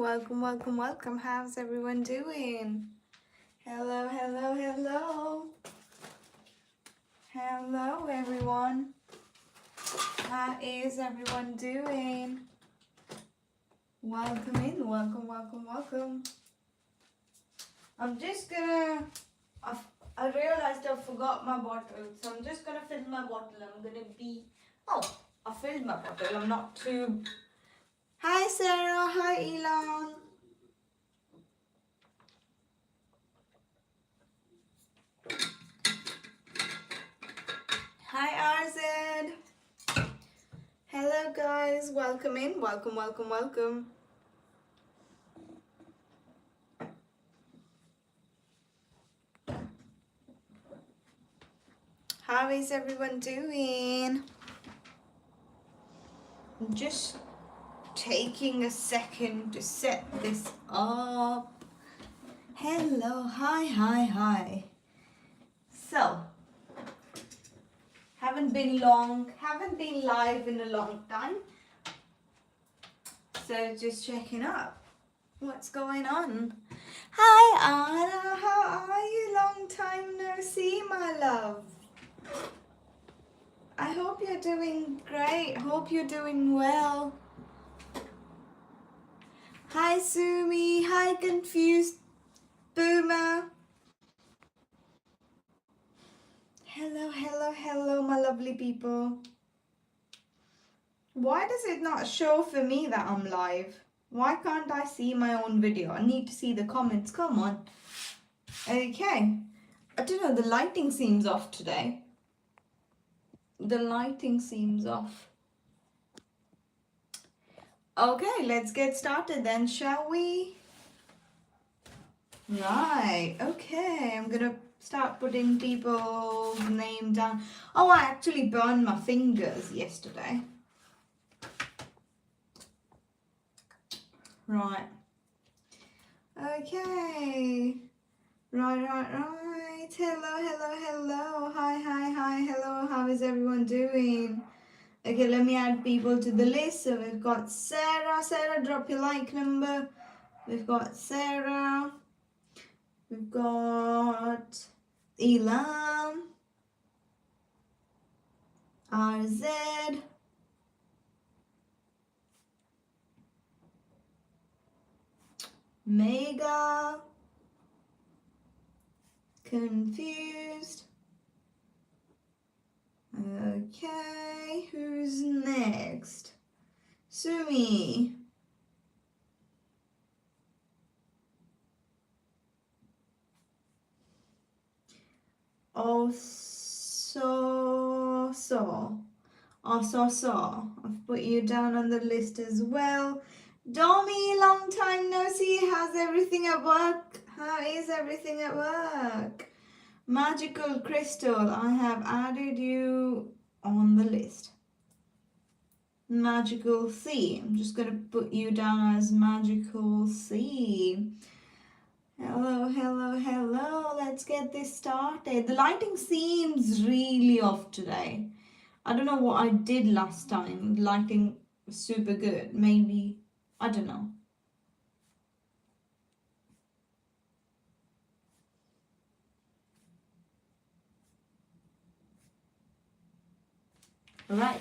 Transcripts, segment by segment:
welcome. How's everyone doing? Hello, hello, hello. Hello, everyone. How is everyone doing? Welcome in, welcome. I'm just gonna, I realized I forgot my bottle, so I'm just gonna fill my bottle. I filled my bottle. I'm not too. Hi, Sarah. Hi, Elon. Hi, RZ. Hello, guys. Welcome in. Welcome. How is everyone doing? I'm just taking a second to set this up. Hello, hi. So, haven't been live in a long time. So just checking up. What's going on? Hi Anna, how are you? Long time no see, my love. I hope you're doing great. Hope you're doing well. Hi Sumi. Hi Confused Boomer. Hello, my lovely people. Why does it not show for me that I'm live? Why can't I see my own video? I need to see the comments. Come on. Okay. I don't know, the lighting seems off today. The lighting seems off. Okay, let's get started then, shall we? Right, okay, I'm gonna start putting people's name down. Oh, I actually burned my fingers yesterday. Right. Okay. Right. Hello. Hi. Hello, how is everyone doing? Okay, let me add people to the list. So we've got Sarah. Sarah, drop your like number. We've got Sarah. We've got Elam. RZ. Mega. Confused. Okay, who's next? Sumi. I've put you down on the list as well. Domi, long time no see. How's everything at work? How is everything at work? Magical Crystal, I have added you on the list. Magical C, I'm just going to put you down as Magical C. Hello. Let's get this started. The lighting seems really off today. I don't know what I did last time. Lighting was super good. Maybe, I don't know. Right.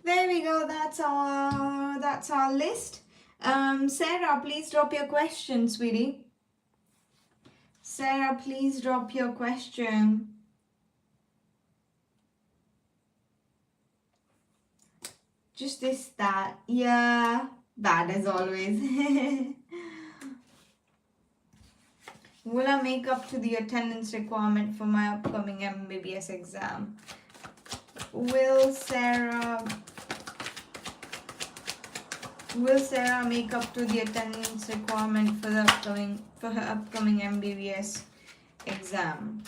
There we go. That's our list. Sarah, please drop your question, sweetie. Sarah, please drop your question. Just this, that. Yeah, bad as always. Will I make up to the attendance requirement for my upcoming MBBS exam? Will Sarah make up to the attendance requirement for her upcoming MBBS exam?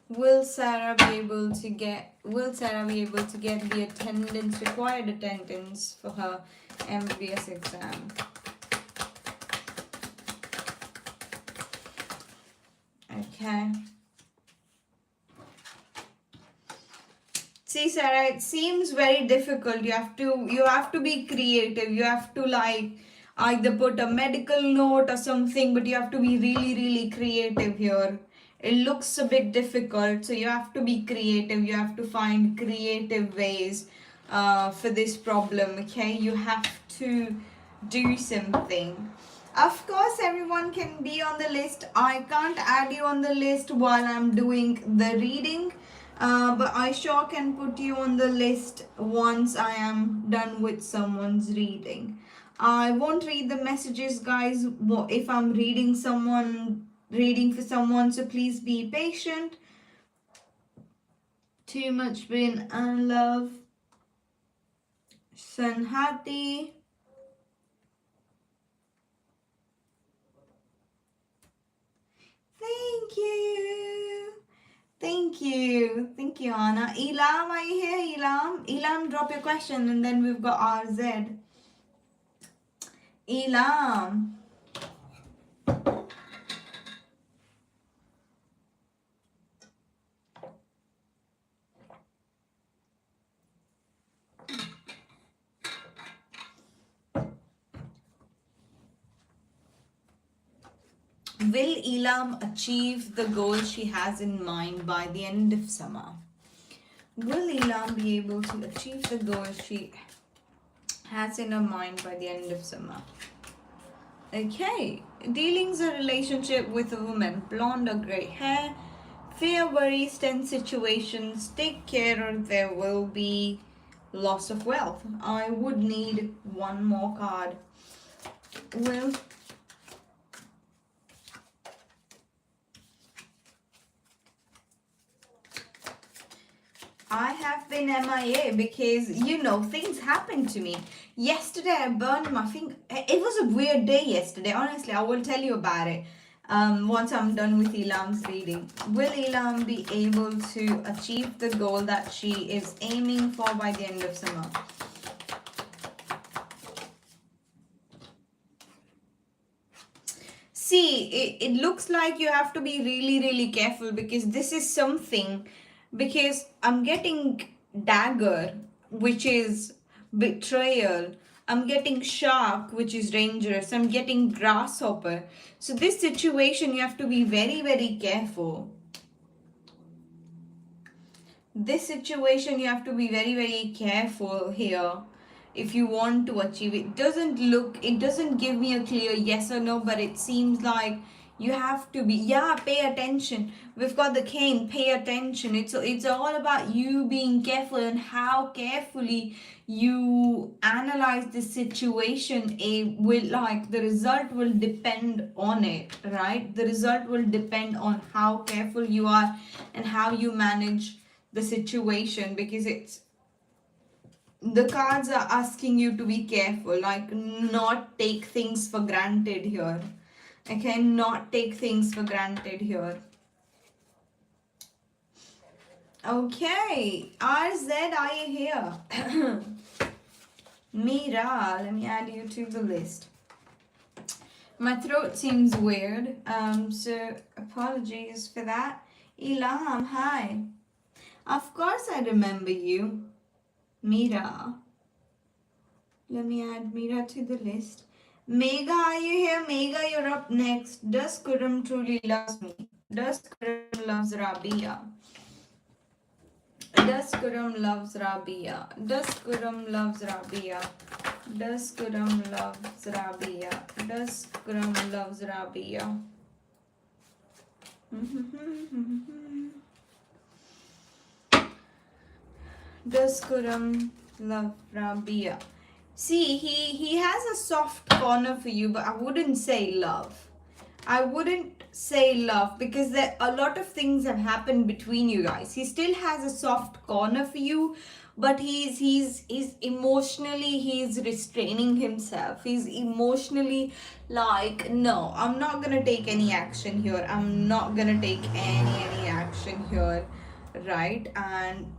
Will Sarah be able to get the required attendance for her MBBS exam? Okay. See, Sarah, it seems very difficult. You have to be creative. You have to either put a medical note or something, but you have to be really, really creative here. It looks a bit difficult, so you have to be creative. You have to find creative ways for this problem, okay? You have to do something. Of course, everyone can be on the list. I can't add you on the list while I'm doing the reading, but I sure can put you on the list once I am done with someone's reading. I won't read the messages, guys, if I'm reading for someone, so please be patient. Too much pain and love. Sanhati. Thank you. Thank you. Thank you, Anna. Elam, are you here, Elam? Elam, drop your question, and then we've got RZ. Elam. Will Elam achieve the goal she has in mind by the end of summer? Will Elam be able to achieve the goal she has in her mind by the end of summer? Okay, dealings a relationship with a woman, blonde or grey hair, fear, worries, tense situations, take care or there will be loss of wealth. I would need one more card. Will I have been MIA because, you know, things happened to me. Yesterday I burned my finger. It was a weird day yesterday. Honestly, I will tell you about it once I'm done with Elam's reading. Will Elam be able to achieve the goal that she is aiming for by the end of summer? See, it looks like you have to be really, really careful because this is something, because I'm getting dagger, which is betrayal. I'm getting shark, which is dangerous. I'm getting grasshopper. So this situation, you have to be very, very careful. This situation, you have to be very, very careful here if you want to achieve it. It doesn't give me a clear yes or no, but it seems like you have to be, yeah, pay attention. We've got the cane, pay attention. It's all about you being careful and how carefully you analyze the situation. It will, like, the result will depend on it, right? The result will depend on how careful you are and how you manage the situation, because it's, the cards are asking you to be careful, like not take things for granted here. Okay, not take things for granted here. Okay, RZ, are you here? Mira, let me add you to the list. My throat seems weird, so apologies for that. Elam, hi. Of course I remember you. Mira. Let me add Mira to the list. Mega, are you here? Mega, you're up next. Does Kuram truly loves me? Does Kuram loves Rabia? Does Kuram loves Rabia? Does Kuram loves Rabia? Does Kuram loves Rabia? Does Kuram loves Rabia? Does Kuram love Rabia? See, he has a soft corner for you, but I wouldn't say love. I wouldn't say love because there a lot of things have happened between you guys. He still has a soft corner for you, but he's emotionally, he's restraining himself. He's emotionally like, no, I'm not gonna take any action here. I'm not gonna take any action here, right? And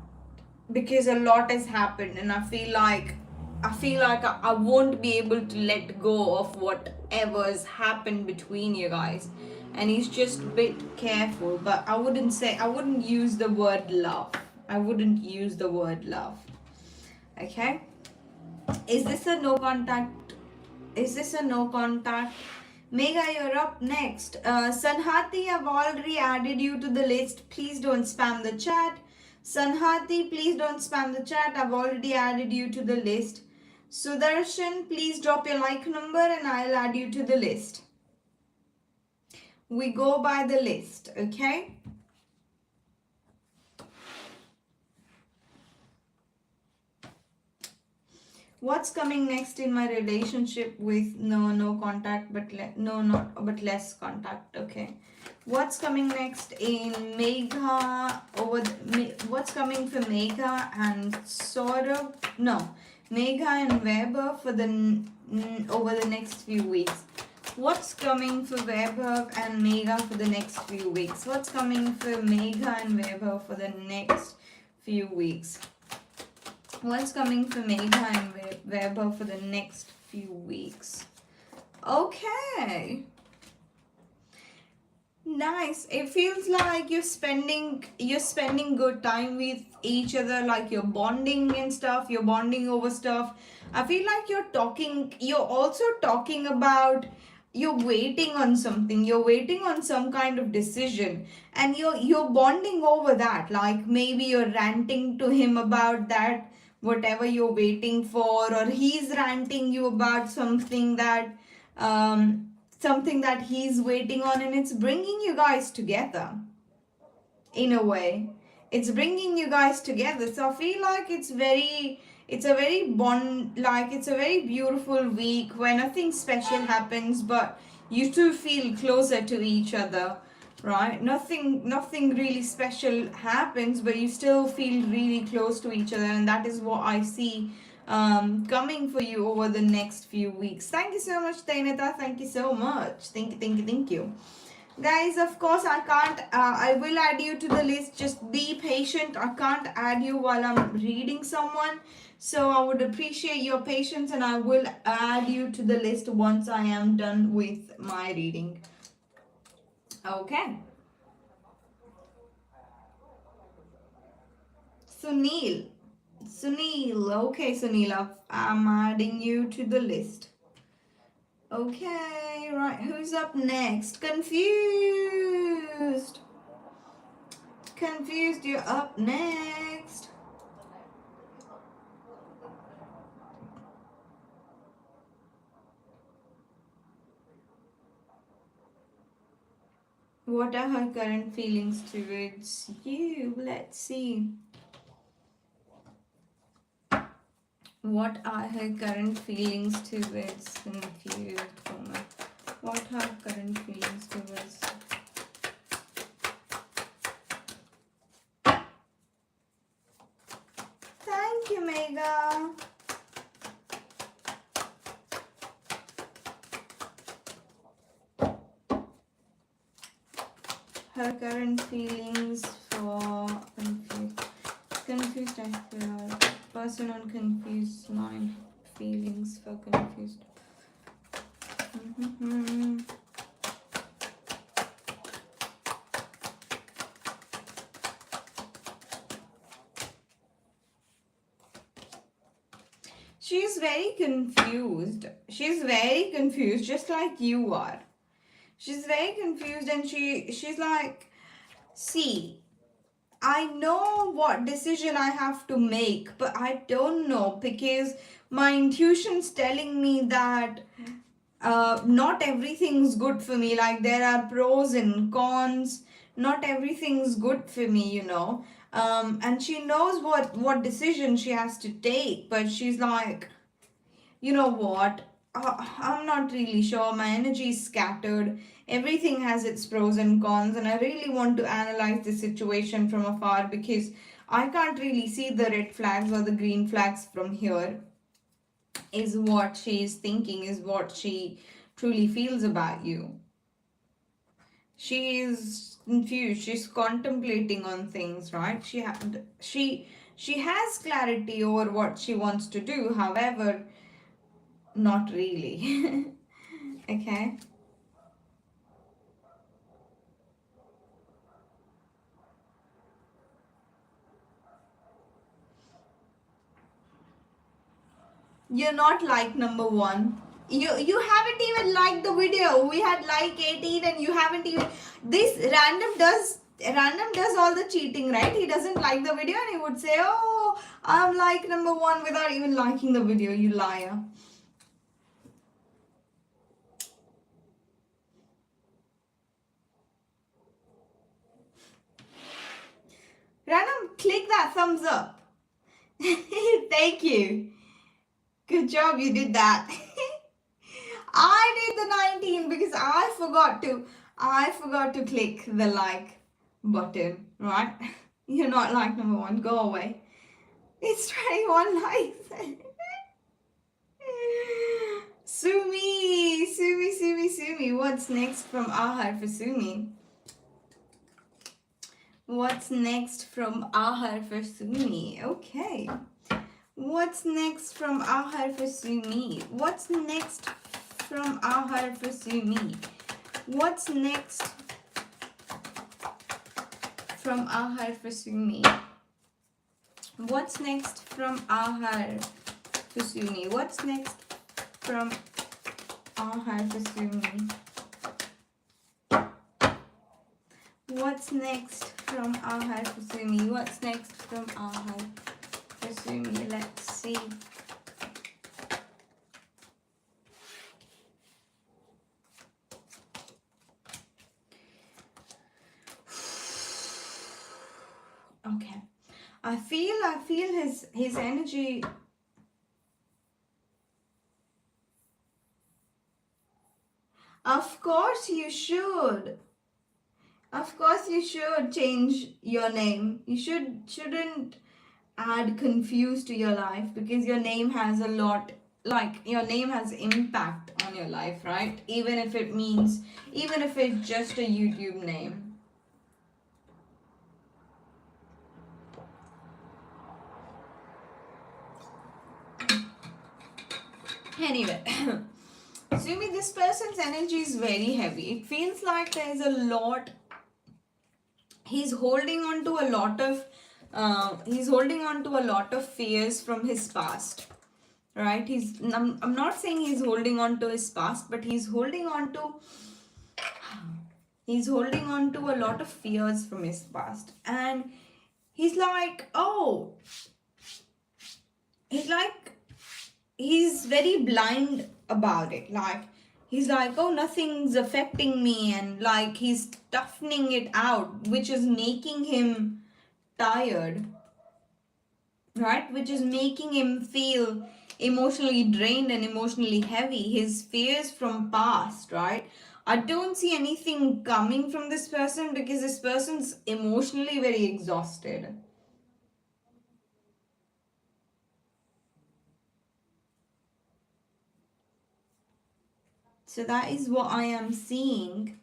because a lot has happened, and I feel like I won't be able to let go of whatever's happened between you guys, and he's just a bit careful. But I wouldn't use the word love. I wouldn't use the word love. Okay, is this a no contact Is this a no contact? Megha, you're up next. Sanhati, I've already added you to the list. Please don't spam the chat. Sanhati, please don't spam the chat. I've already added you to the list. Sudarshan, please drop your like number and I'll add you to the list. We go by the list, okay? What's coming next in my relationship with no contact but but less contact? Okay. What's coming next in Megha what's coming for Megha and Saurabh? No, Megha and Weber for the over the next few weeks. What's coming for Weber and Megha for the next few weeks? What's coming for Megha and Weber for the next few weeks? What's coming for Megha and Weber for the next few weeks? Okay. Nice. It feels like you're spending good time with each other, like you're bonding and stuff, you're bonding over stuff. I feel like you're also talking about you're waiting on something, you're waiting on some kind of decision, and you're bonding over that. Like maybe you're ranting to him about that, whatever you're waiting for, or he's ranting you about something that he's waiting on, and it's bringing you guys together in a way. It's bringing you guys together. So I feel like it's a very it's a very beautiful week where nothing special happens, but you two feel closer to each other, right? Nothing really special happens, but you still feel really close to each other, and that is what I see coming for you over the next few weeks. Thank you so much, Tainata. Thank you so much. Thank you. Guys, of course, I will add you to the list. Just be patient. I can't add you while I'm reading someone. So I would appreciate your patience and I will add you to the list once I am done with my reading. Okay. Sunil. Okay, Sunil, I'm adding you to the list. Okay, right, who's up next? Confused. Confused, you're up next. What are her current feelings towards you? Let's see. What are her current feelings towards confused woman? What are her current feelings towards? Thank you, Megha. Her current feelings for confused I feel. Person on confused mind. Feelings for confused. She's very confused. She's very confused, just like you are. She's very confused and she's like, see, I know what decision I have to make, but I don't know because my intuition's telling me that not everything's good for me. Like there are pros and cons. Not everything's good for me, you know. And she knows what decision she has to take, but she's like, you know what? I'm not really sure. My energy is scattered. Everything has its pros and cons, and I really want to analyze the situation from afar because I can't really see the red flags or the green flags from here. Is what she's thinking, is what she truly feels about you. She is confused. She's contemplating on things, right? She has clarity over what she wants to do. However, not really. Okay. You're not like number one. You haven't even liked the video. We had like 18 and you haven't even. This random does all the cheating, right? He doesn't like the video and he would say, oh, I'm like number 1 without even liking the video, you liar. Random, click that thumbs up. Thank you. Good job, you did that. I did the 19 because I forgot to click the like button, right? You're not like number 1, go away. It's 21 likes. Sumi. What's next from Ahar for Sumi? What's next from Ahar for Sumi? Okay. What's next from Ahar for Sumi? What's next from Ahar for Sumi? What's next from Ahar for Sumi? What's next from Ahar for Sumi? What's next from Ahar for Sumi? What's next from Ahar for Sumi? What's next from Ahar for Sumi? Let's see. Okay. I feel his energy. Of course you should. Of course you should change your name. You shouldn't add confused to your life because your name has a lot, like your name has impact on your life, right? Even if it's just a YouTube name. Anyway, Sumi, this person's energy is very heavy. It feels like there's a lot. He's holding on to a lot of fears from his past, right? I'm not saying he's holding on to his past, but he's holding on to a lot of fears from his past. And he's like, he's very blind about it. Like, he's like, oh, nothing's affecting me. And like, he's toughening it out, which is making him tired, right? Which is making him feel emotionally drained and emotionally heavy. His fears from past, right? I don't see anything coming from this person because this person's emotionally very exhausted. So that is what I am seeing.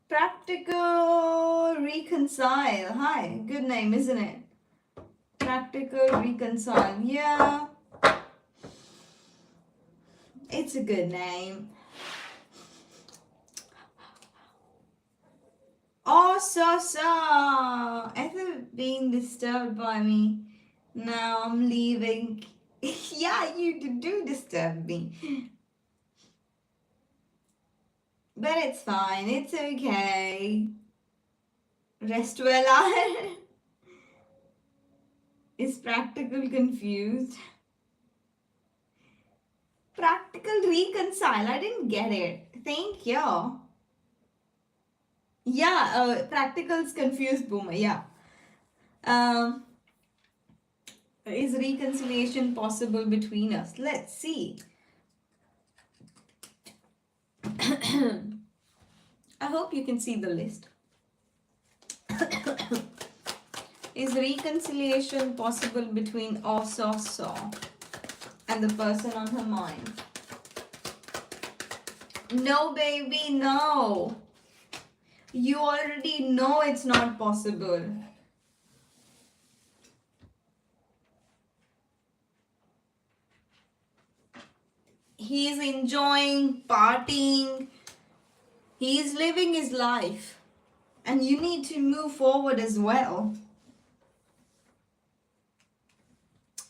Practical Reconcile. Hi, good name, isn't it? Practical Reconcile. Yeah. It's a good name. Oh, so. Ever being disturbed by me? Now I'm leaving. Yeah, you do disturb me. But it's fine. It's okay. Rest well. Is Practical confused? Practical Reconcile. I didn't get it. Thank you. Yeah, Practical's confused, Boomer. Yeah. Is reconciliation possible between us? Let's see. I hope you can see the list. Is reconciliation possible between Saw and the person on her mind? No, baby, no. You already know it's not possible. He's enjoying, partying. He's living his life. And you need to move forward as well.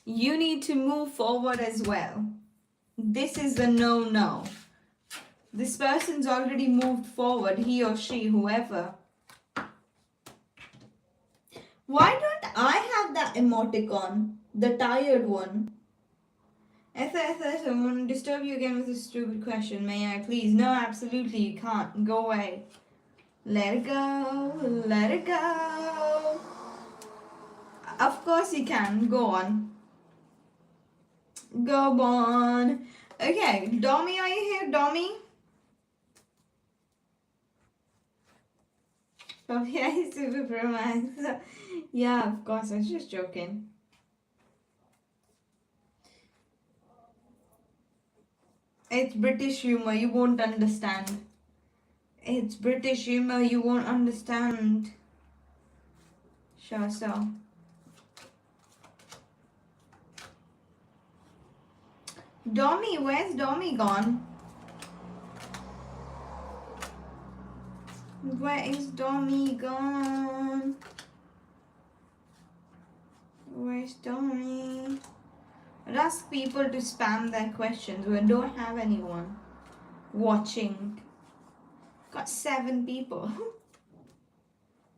you need to move forward as well. This is a no. This person's already moved forward, he or she, whoever. Why don't I have that emoticon? The tired one. I won't disturb you again with a stupid question. May I please? No, absolutely you can't. Go away. Let it go. Let it go. Of course you can. Go on. Go on. Okay, Dommy, are you here? Dommy? Oh, yeah, he's super pro max. Yeah, of course. I was just joking. It's British humor. You won't understand. It's British humor. You won't understand. Sure, so. Dommy, where's Dommy gone? Where is Dommy gone? Where's Dommy? I'd ask people to spam their questions. We don't have anyone watching. Got 7 people.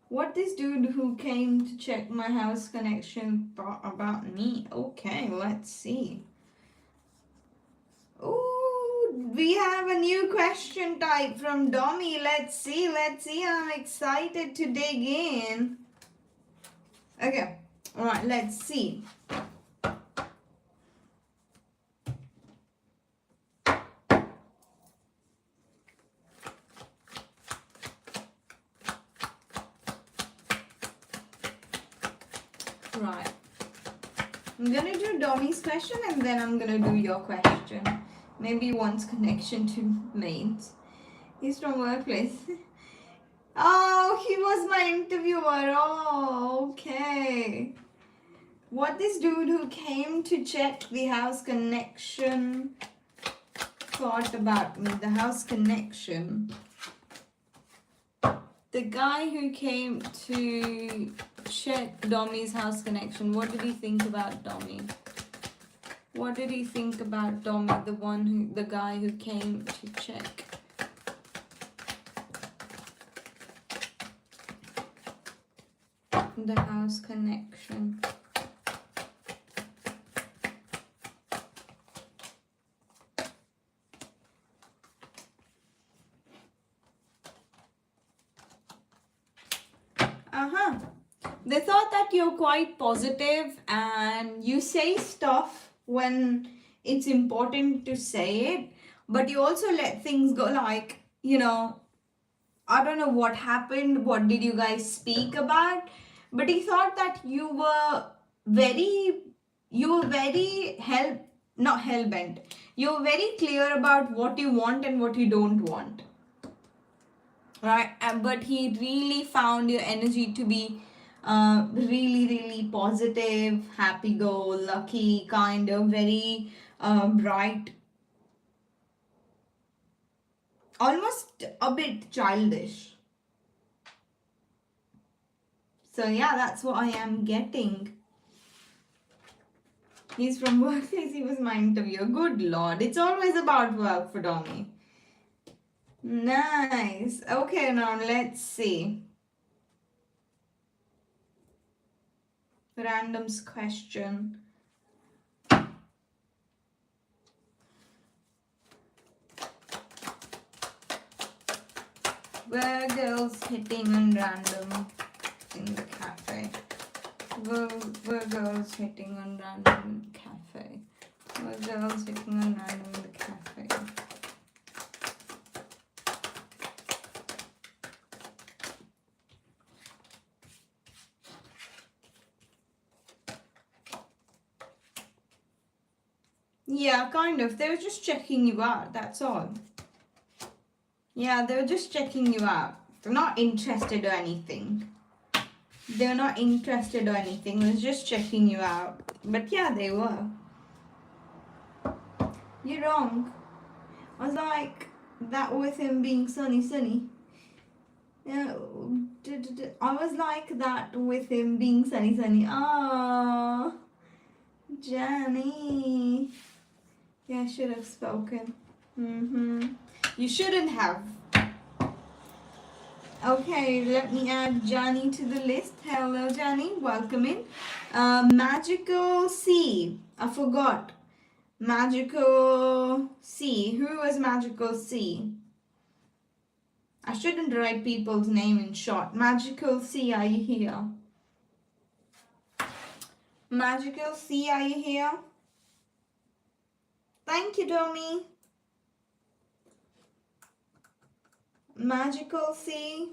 What this dude who came to check my house connection thought about me? Okay, let's see. Ooh, we have a new question type from Dommy. Let's see. I'm excited to dig in. Okay, alright, let's see. Right. I'm gonna do Dommy's question and then I'm gonna do your question. Maybe one's connection to mains. He's from workplace. Oh, he was my interviewer. Oh, okay. What this dude who came to check the house connection thought about me. The house connection. The guy who came to check Dommy's house connection, what did he think about Dommy? What did he think about Dommy, the guy who came to check? The house connection. They thought that you're quite positive and you say stuff when it's important to say it, but you also let things go like, you know, I don't know what happened, what did you guys speak about, but he thought that you were very not hell-bent. You were very clear about what you want and what you don't want. Right? But he really found your energy to be really positive, happy-go-lucky, kind of very bright, almost a bit childish. So yeah, that's what I am getting. He's from workplace. He was my interviewer. Good lord, it's always about work for Dommy. Nice. Okay, now let's see. Random's question. Were girls hitting on random in the cafe? Were girls hitting on random in the cafe? Were girls hitting on random in the cafe? Yeah, kind of. They were just checking you out, that's all. Yeah, they were just checking you out. They're not interested or anything. They're not interested or anything. They were just checking you out. But yeah, they were. You're wrong. I was like, that with him being sunny. Yeah, I was like that with him being sunny. Ah, Johnny. Yeah, I should have spoken. You shouldn't have. Okay, let me add Johnny to the list. Hello, Johnny. Welcome in. Magical C. I forgot. Magical C. Who was Magical C? I shouldn't write people's name in short. Magical C, are you here? Magical C, are you here? Thank you, Domi. Magical C.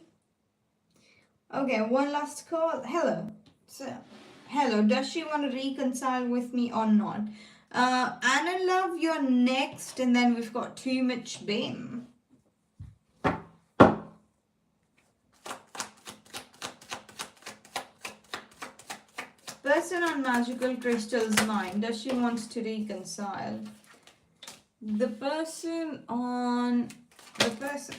Okay, one last call. Hello. So, hello. Does she want to reconcile with me or not? Anna Love, you're next, and then we've got Too Much Bim. Person on Magical Crystal's mind. Does she want to reconcile? The person on the person.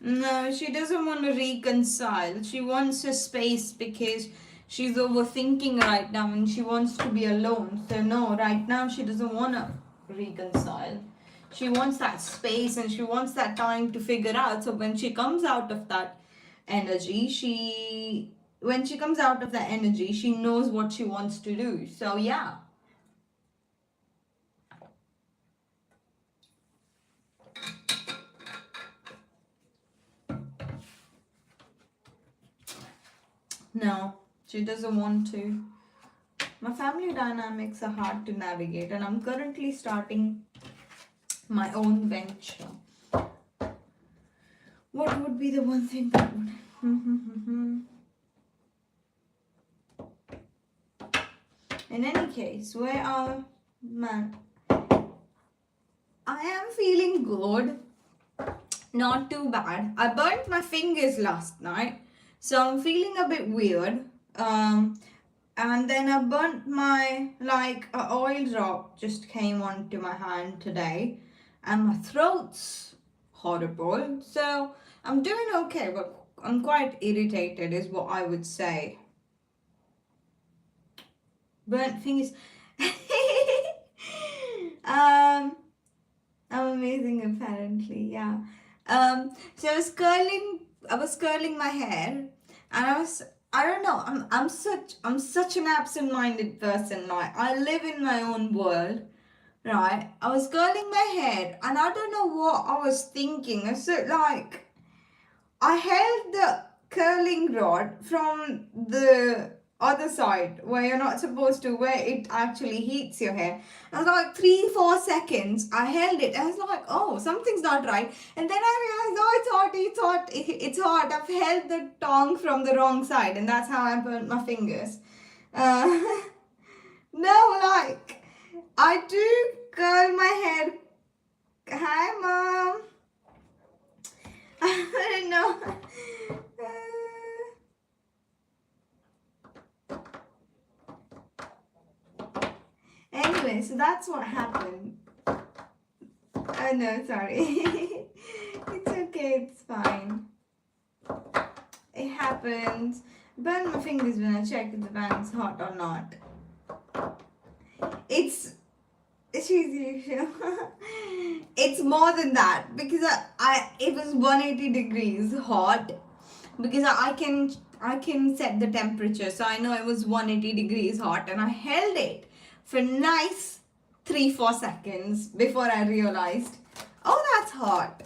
No, she doesn't want to reconcile. She wants a space because she's overthinking right now and she wants to be alone. So no, right now she doesn't want to reconcile. She wants that space and she wants that time to figure out. So when she comes out of that energy, she knows what she wants to do. So yeah. No, she doesn't want to. My family dynamics are hard to navigate and I'm currently starting my own venture. What would be the one thing that would... In any case, I am feeling good. Not too bad. I burnt my fingers last night, so I'm feeling a bit weird. And then I burnt my, a oil drop just came onto my hand today. And my throat's horrible. So I'm doing okay, but I'm quite irritated is what I would say. Burnt fingers. I'm amazing apparently, yeah. So I was curling my hair and I don't know, I'm such an absent-minded person. Like I live in my own world, right? I was curling my hair and I don't know what I was thinking. I said like I held the curling rod from the other side where you're not supposed to, where it actually heats your hair. I was like 3-4 seconds. I held it. I was like, oh, something's not right. And then I realized, oh, it's hot. I've held the tongue from the wrong side, and that's how I burnt my fingers. No, like I do curl my hair. Hi, mom. I don't know. Anyway, so that's what happened. Oh no, sorry. It's okay, it's fine. It happens. Burn my fingers when I check if the pan's hot or not. It's more than that because it was 180 degrees hot because I can set the temperature, so I know it was 180 degrees hot and I held it for nice 3-4 seconds before I realized, oh, that's hot.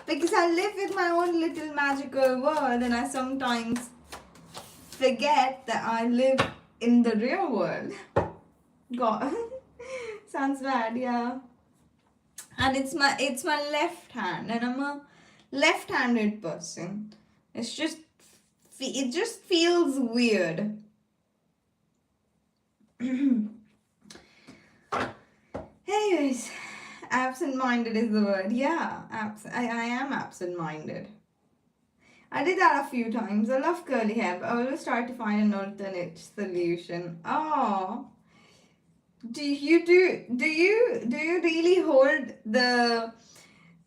Because I live in my own little magical world and I sometimes forget that I live in the real world. God, sounds bad, yeah. And it's my left hand and I'm a left-handed person. It just feels weird. Anyways, absent-minded is the word. Yeah, I am absent-minded. I did that a few times. I love curly hair, but I always try to find an alternate solution. Oh, do you really hold the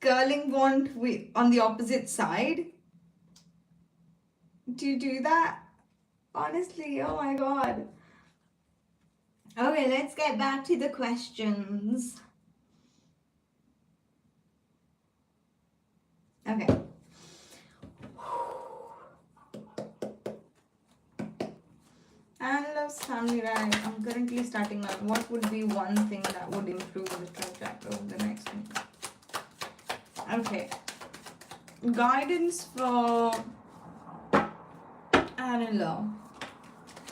curling wand on the opposite side? to do that? Honestly, oh my god. Okay, let's get back to the questions. Okay. And loves family life. I'm currently starting now. What would be one thing that would improve the trajectory of the next one? Okay. Guidance for Anna.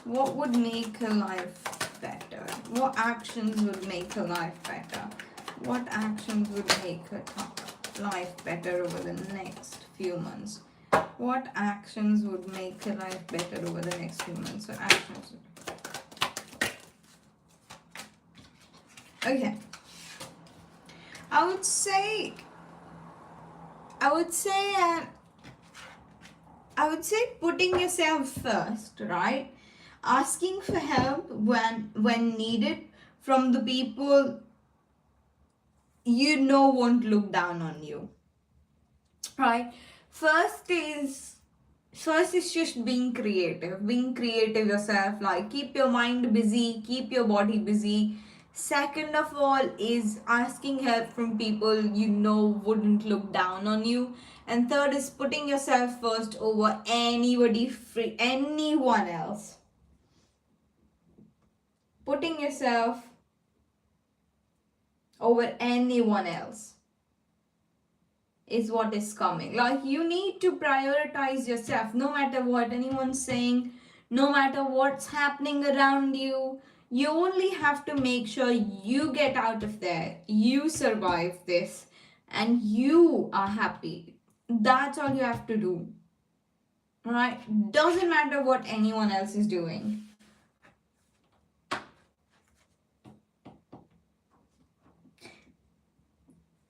What would make her life better? What actions would make her life better? What actions would make her life better over the next few months? What actions would make her life better over the next few months? So actions. Okay. I would say putting yourself first, right? Asking for help when needed from the people you know won't look down on you, right? First is just being creative yourself, like keep your mind busy, keep your body busy. Second of all is asking help from people you know wouldn't look down on you. And third is putting yourself first over anyone else. Putting yourself over anyone else is what is coming. Like, you need to prioritize yourself no matter what anyone's saying, no matter what's happening around you. You only have to make sure you get out of there, you survive this, and you are happy. That's all you have to do. Right? Doesn't matter what anyone else is doing.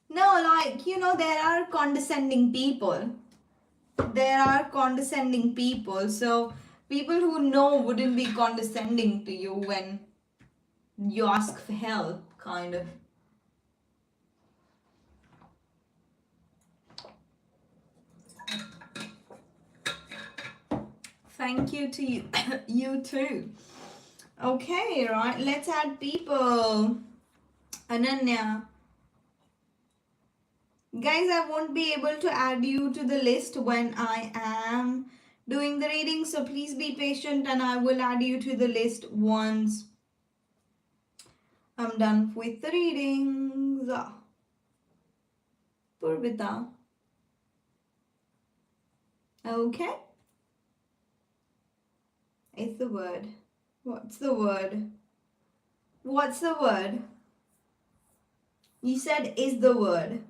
No, like, there are condescending people. So people who know wouldn't be condescending to you when you ask for help, kind of. Thank you to you, you too. Okay, right, let's add people. Ananya. Guys, I won't be able to add you to the list when I am doing the reading, so please be patient and I will add you to the list once I'm done with the readings. Purvita. Okay. It's the word. What's the word? What's the word? You said is the word.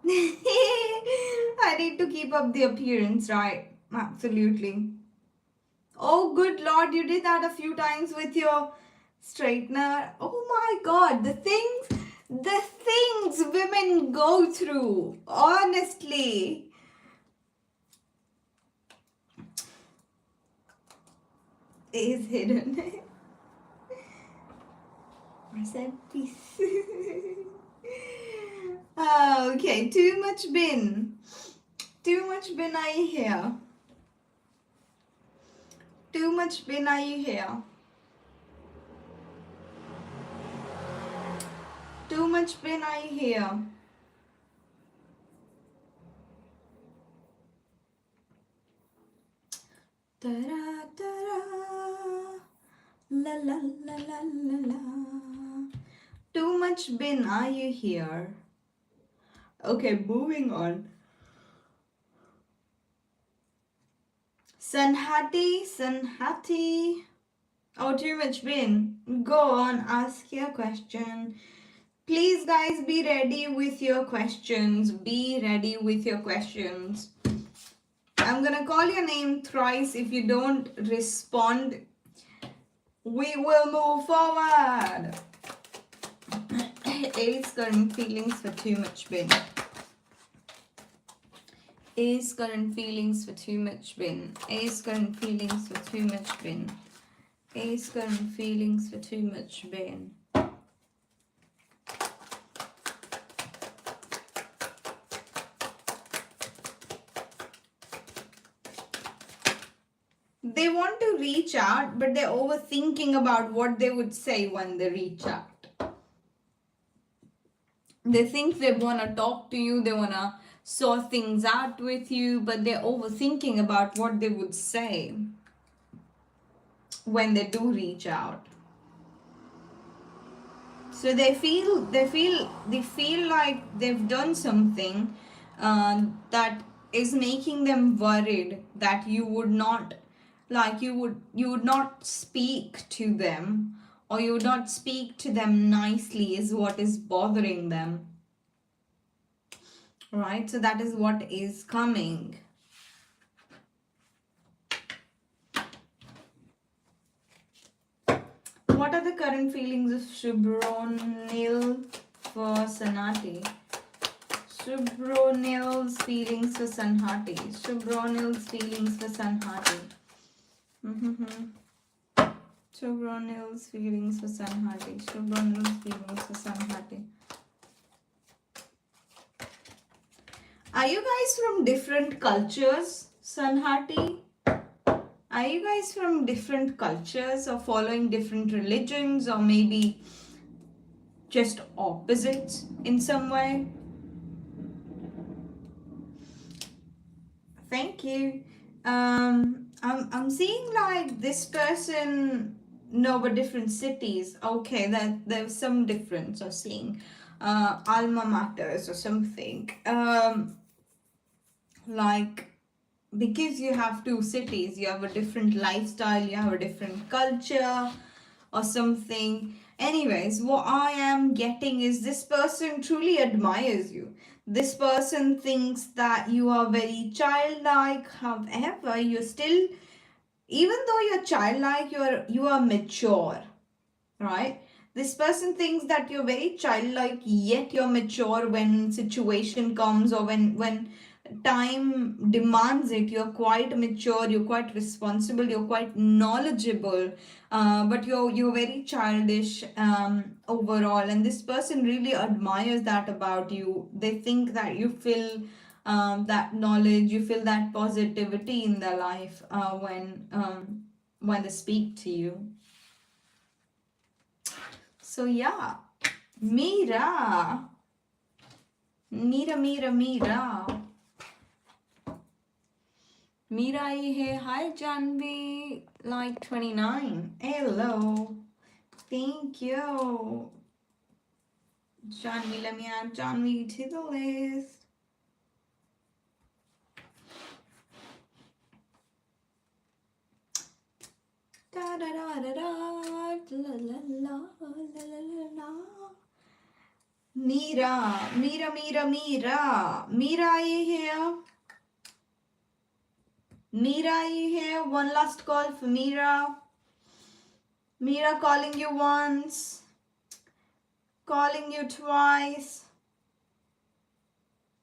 I need to keep up the appearance, right? Absolutely. Oh, good Lord, you did that a few times with your straightener. Oh my God, the things women go through, honestly. Is hidden. Percent peace. Okay, too much bin. Too much bin, are you here? Too much bin, are you here? Too much bin, are you here? Ta-da, ta-da. La la la la la la. Too much bin, are you here? Okay, moving on. Sanhati. Oh, too much bin. Go on, ask your question. Please, guys, be ready with your questions. Be ready with your questions. I'm gonna call your name thrice. If you don't respond, we will move forward. Ace current feelings for too much bin. Ace current feelings for too much bin. Ace current feelings for too much bin. Ace current feelings for too much bin. they want to reach out, but they're overthinking about what they would say when they reach out. They think they want to talk to you, they want to sort things out with you, but they're overthinking about what they would say when they do reach out. So they feel like they've done something that is making them worried that you would not, like, you would not speak to them, or you would not speak to them nicely, is what is bothering them. Right? So that is what is coming. What are the current feelings of Shubhronil for Sanhati? Shubhronil's feelings for Sanhati. Shubhronil's feelings for Sanhati. Shubhronil's feelings for Sanhati. Shubhronil's feelings for Sanhati. Are you guys from different cultures, Sanhati? Are you guys from different cultures or following different religions, or maybe just opposites in some way? Thank you. I'm seeing like this person, no, but different cities. Okay, there's some difference of seeing alma maters or something. Like, because you have two cities, you have a different lifestyle, you have a different culture or something. Anyways, what I am getting is this person truly admires you. This person thinks that you are very childlike. However, you're still, even though you're childlike, you are mature, right? This person thinks that you're very childlike, yet you're mature when situation comes, or when time demands it. You're quite mature, you're quite responsible, you're quite knowledgeable, but you're very childish overall. And this person really admires that about you. They think that you feel that knowledge, you feel that positivity in their life when they speak to you. So yeah, Mira. Mira here. Hi Janvi, like 29. Hello. Thank you. Janvi, let me add Janvi to the list. Da da da da da la la la la la la. Mira. Mira, are you here? Mira, are you here? One last call for Mira. Mira, calling you once, calling you twice,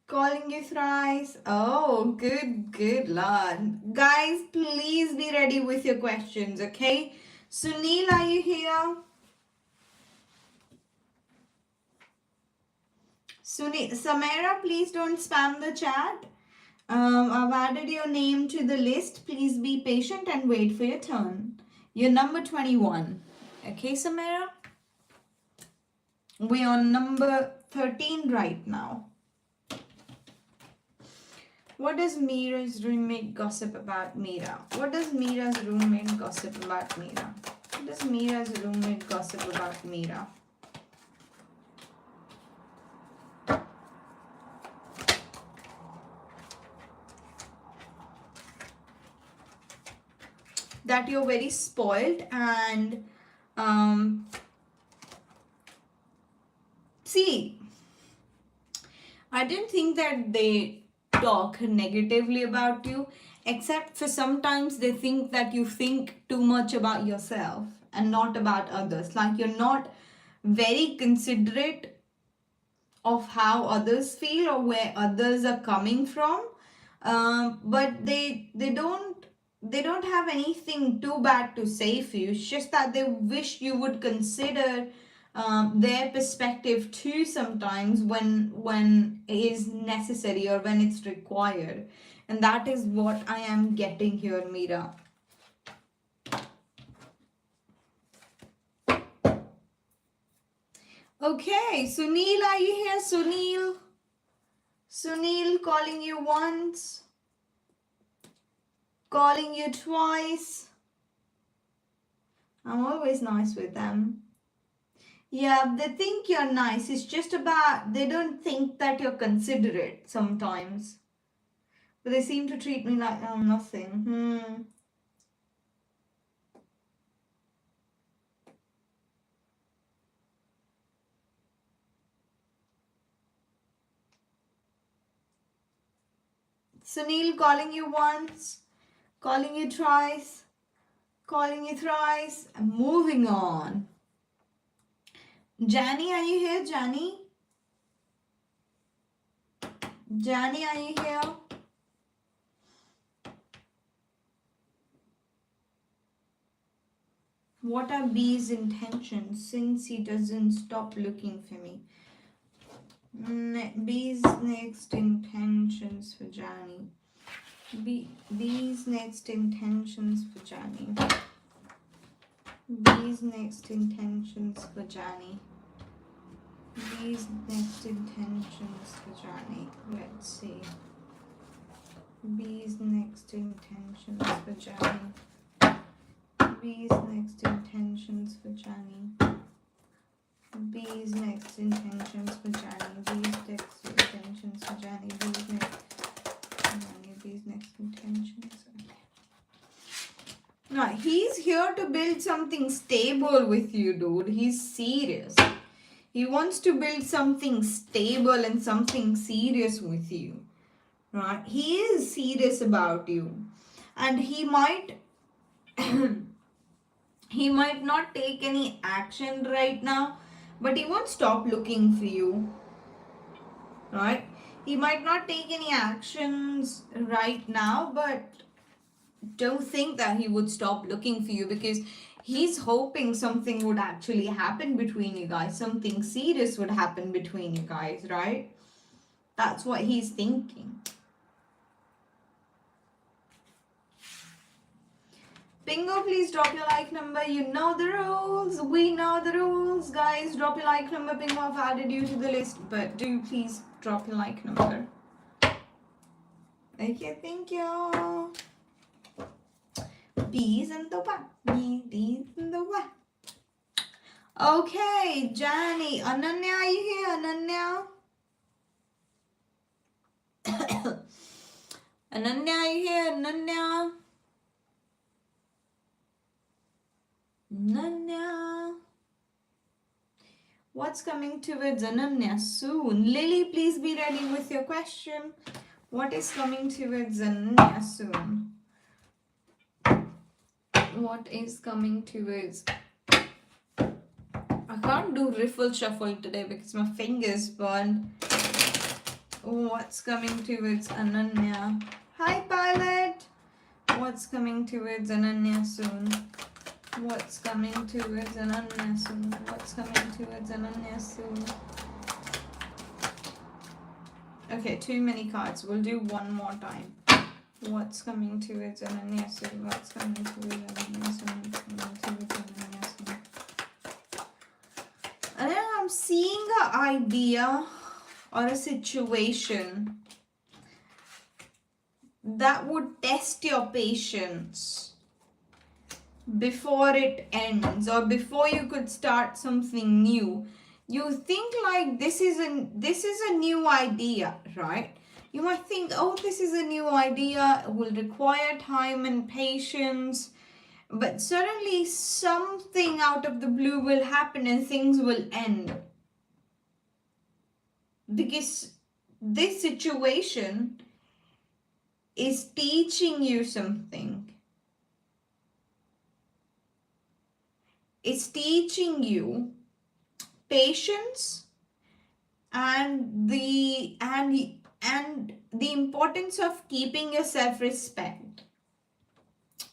calling you thrice. Oh, good Lord. Guys, please be ready with your questions, okay? Sunil, are you here? Sunil, Samara, please don't spam the chat. I've added your name to the list. Please be patient and wait for your turn. You're number 21. Okay, Samara? We're on number 13 right now. What does Mira's roommate gossip about Mira? What does Mira's roommate gossip about Mira? What does Mira's roommate gossip about Mira? That you're very spoiled and see, I didn't think that they talk negatively about you, except for sometimes they think that you think too much about yourself and not about others. Like, you're not very considerate of how others feel or where others are coming from, but they don't have anything too bad to say for you. It's just that they wish you would consider their perspective too sometimes when it is necessary or when it's required. And that is what I am getting here, Mira. Okay, Sunil, are you here? Sunil? Sunil calling you once, calling you twice. I'm always nice with them. Yeah, they think you're nice. It's just about they don't think that you're considerate sometimes. But they seem to treat me like I'm nothing. Sunil calling you once, calling you twice, calling you thrice. I'm moving on. Jani, are you here, Jani? Jani, are you here? What are B's intentions since he doesn't stop looking for me? B's next intentions for Jani. B's next intentions for Jani. B's next intentions for Jani. B's next intentions for Jani. Let's see. B's next intentions for Jani. B's next intentions for Jani. B's next intentions for Jani. B's next intentions for Jani. B's next intentions. No, he's here to build something stable with you, dude. He's serious. He wants to build something stable and something serious with you. Right? He is serious about you. And he might he might not take any action right now, but he won't stop looking for you. Right? He might not take any actions right now, but don't think that he would stop looking for you, because he's hoping something would actually happen between you guys. Something serious would happen between you guys, right? That's what he's thinking. Bingo, please drop your like number. You know the rules. We know the rules. Guys, drop your like number. Bingo, I've added you to the list. But do please drop your like number. Okay, thank you. Bees in the one. Bees in the one. Okay, Jani. Ananya, are you here? Ananya? Ananya, are you here? Ananya? Ananya. What's coming towards Ananya soon? Lily, please be ready with your question. What is coming towards Ananya soon? What is coming towards... I can't do riffle shuffle today because my fingers burned. What's coming towards Ananya? Hi, Pilot. What's coming towards Ananya soon? What's coming towards Ananya soon? What's coming towards Ananya soon? Okay, too many cards. We'll do one more time. What's coming towards Ananya soon? What's coming towards Ananya soon? What's coming towards Ananya soon? And then I'm seeing an idea or a situation that would test your patience before it ends, or before you could start something new. You think like this is a new idea, right? You might think, oh, this is a new idea, it will require time and patience, but suddenly something out of the blue will happen and things will end. Because this situation is teaching you something. It's teaching you patience and the importance of keeping your self-respect.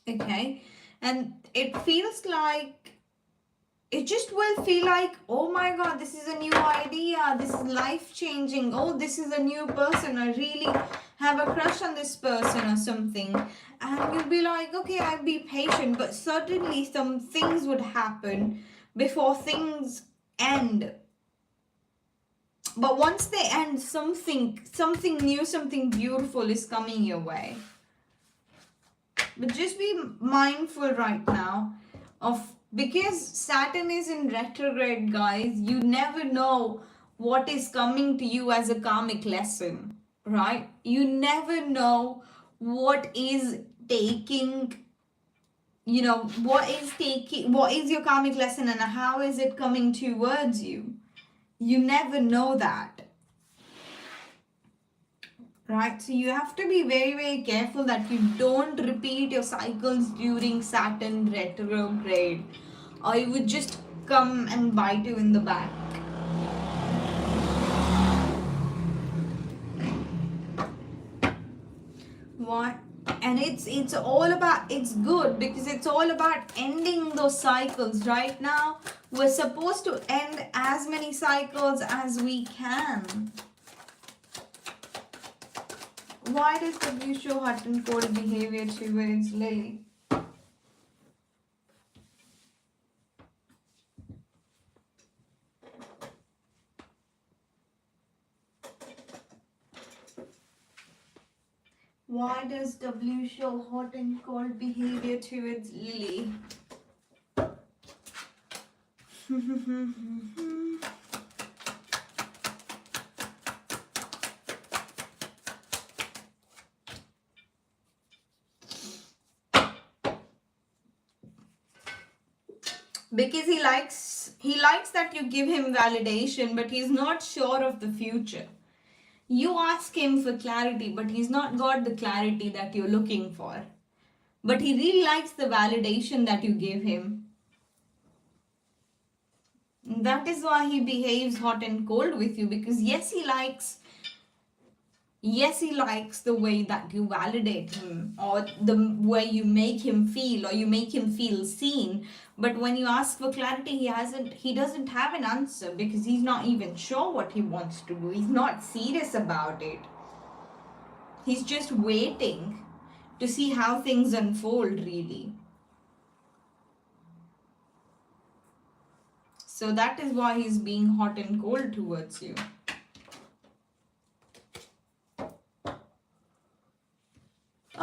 Okay? And it feels like, it just will feel like, oh my god, this is a new idea, this is life-changing, oh, this is a new person, I really have a crush on this person or something. And you'll be like, okay, I'll be patient, but certainly some things would happen before things end. But once they end, something new, something beautiful is coming your way. But just be mindful right now of, because Saturn is in retrograde, guys, you never know what is coming to you as a karmic lesson, right? You never know what is taking, what is your karmic lesson and how is it coming towards you. You never know that. Right, so you have to be very, very careful that you don't repeat your cycles during Saturn retrograde, or it would just come and bite you in the back. What? And it's all about, it's good because it's all about ending those cycles. Right now, we're supposed to end as many cycles as we can. Why does W show hot and cold behavior towards Lily? Why does W show hot and cold behavior towards Lily? Because he likes that you give him validation, but he's not sure of the future. You ask him for clarity, but he's not got the clarity that you're looking for. But he really likes the validation that you give him. That is why he behaves hot and cold with you, because yes, he likes the way that you validate him, or the way you make him feel, or you make him feel seen. But when you ask for clarity, he doesn't have an answer, because he's not even sure what he wants to do. He's not serious about it. He's just waiting to see how things unfold, really. So that is why he's being hot and cold towards you.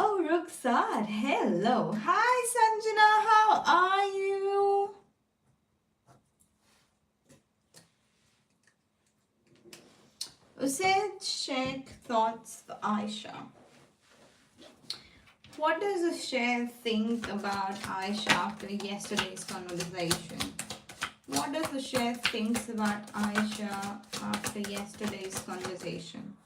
Oh, Ruxar, hello. Hi, Sanjana, how are you? Usaid Sheikh thoughts for Aisha. What does Usaid think about Aisha after yesterday's conversation? What does Usaid think about Aisha after yesterday's conversation?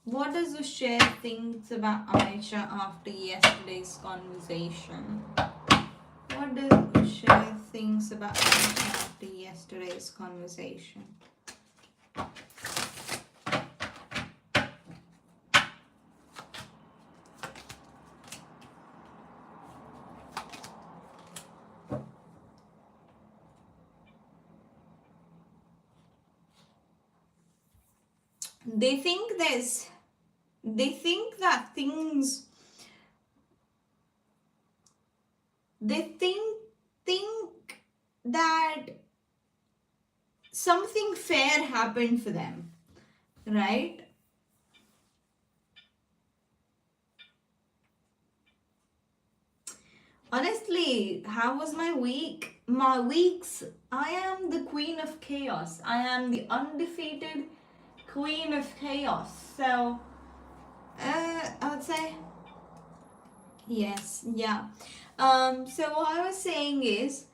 What does Usaid think about Aisha after yesterday's conversation? What does Usaid think about Aisha after yesterday's conversation? They think that things, they think that something fair happened for them, right? Honestly, how was my week? My weeks, I am the queen of chaos. I am the undefeated queen of chaos. So, I would say, yes, yeah. So what I was saying is,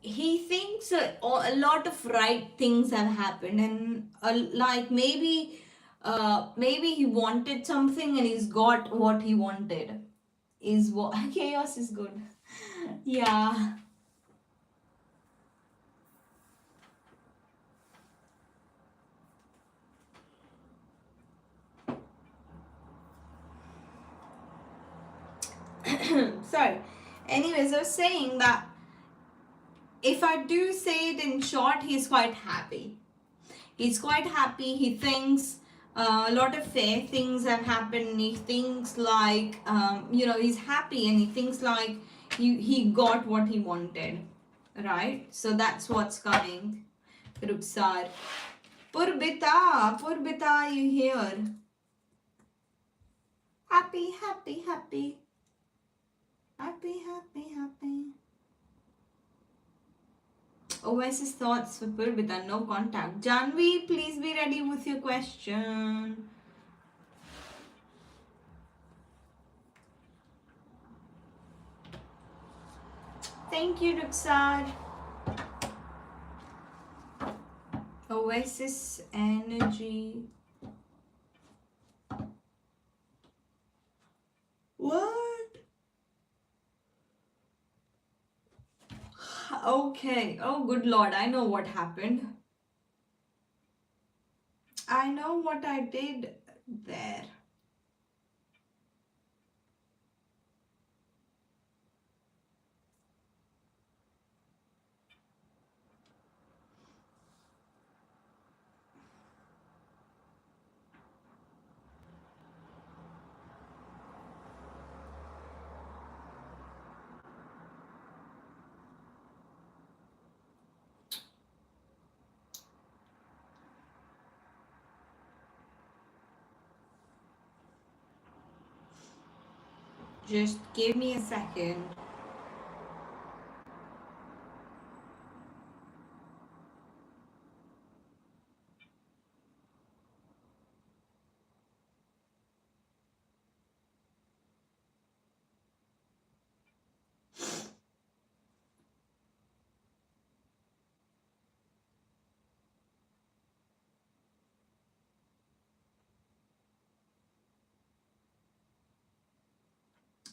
he thinks a lot of right things have happened, and like maybe he wanted something and he's got what he wanted. Is what chaos is good. Yeah. Sorry. Anyways, I was saying that if I do say it in short, he's quite happy. He's quite happy. He thinks a lot of fair things have happened. He thinks like, he's happy, and he thinks like he got what he wanted. right? So that's what's coming. Ruksar. Purbita, you here? Happy, happy, happy. Happy, happy, happy. Oasis thoughts for Purbita, no contact. Janvi, please be ready with your question. Thank you, Ruksar. Oasis energy. What? Okay. Oh, good Lord. I know what happened. I know what I did there. Just give me a second.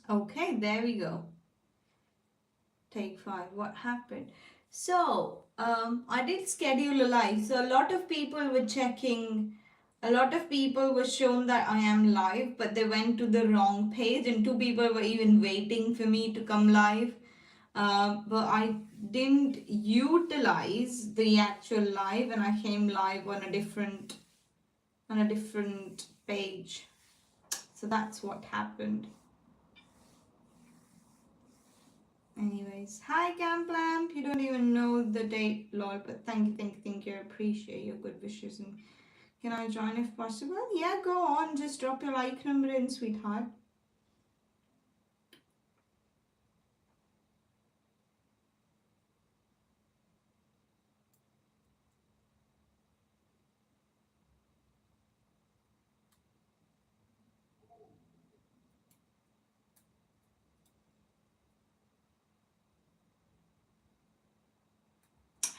Okay, there we go. Take 5. What happened? So, I did schedule a live. So, a lot of people were checking. A lot of people were shown that I am live, but they went to the wrong page, and 2 people were even waiting for me to come live. But I didn't utilize the actual live, and I came live on a different page. So that's what happened. Anyways, hi Camp Lamp. You don't even know the date, lol, but thank you. I appreciate your good wishes. And can I join if possible? Yeah, go on. Just drop your like number in, sweetheart.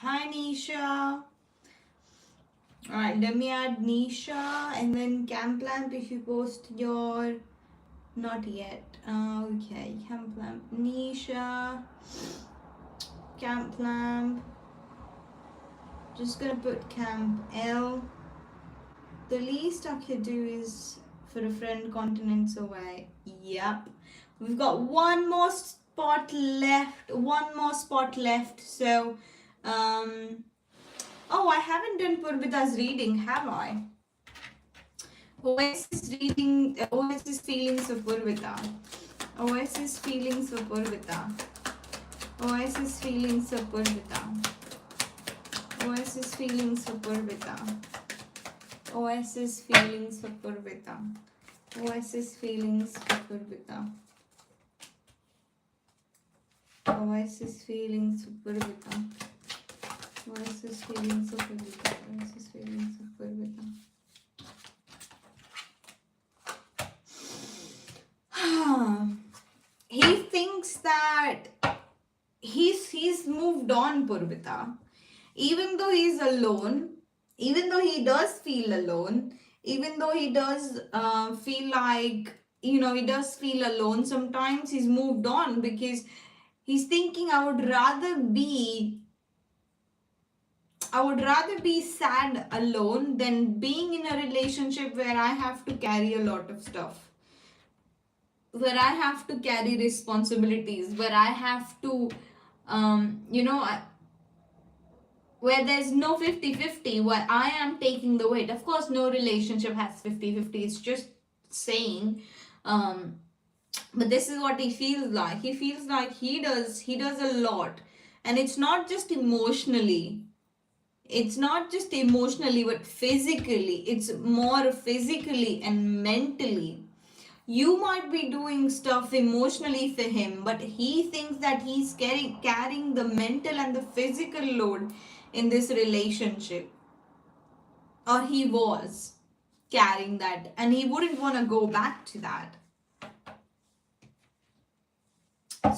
Hi Nisha. Alright, let me add Nisha and then Camp Lamp if you post your. Not yet. Okay, Camp Lamp. Nisha. Camp Lamp. Just gonna put Camp L. The least I could do is for a friend continents away. Yep. We've got one more spot left. So, oh, I haven't done Purbita's reading, have I? Oasis reading, Oasis feelings of Purvita. Oasis feelings of Purvita. Oasis feelings of Purvita. Oasis feelings of Purvita. Oasis feelings for Purvita. Oasis feelings for Purvita. Oasis feelings for Purvita. Oasis feelings for Purvita. Oasis feelings for Purvita. He thinks that he's moved on, Purvita. Even though he's alone, even though he does feel alone, even though he does feel like, he does feel alone sometimes, he's moved on because he's thinking, I would rather be sad alone than being in a relationship where I have to carry a lot of stuff, where I have to carry responsibilities, where I have to, where there's no 50-50, where I am taking the weight. Of course, no relationship has 50-50. It's just saying. But this is what he feels like. He feels like he does a lot. And it's not just emotionally. It's not just emotionally, but physically. It's more physically and mentally. You might be doing stuff emotionally for him, but he thinks that he's carrying the mental and the physical load in this relationship. Or he was carrying that, and he wouldn't want to go back to that.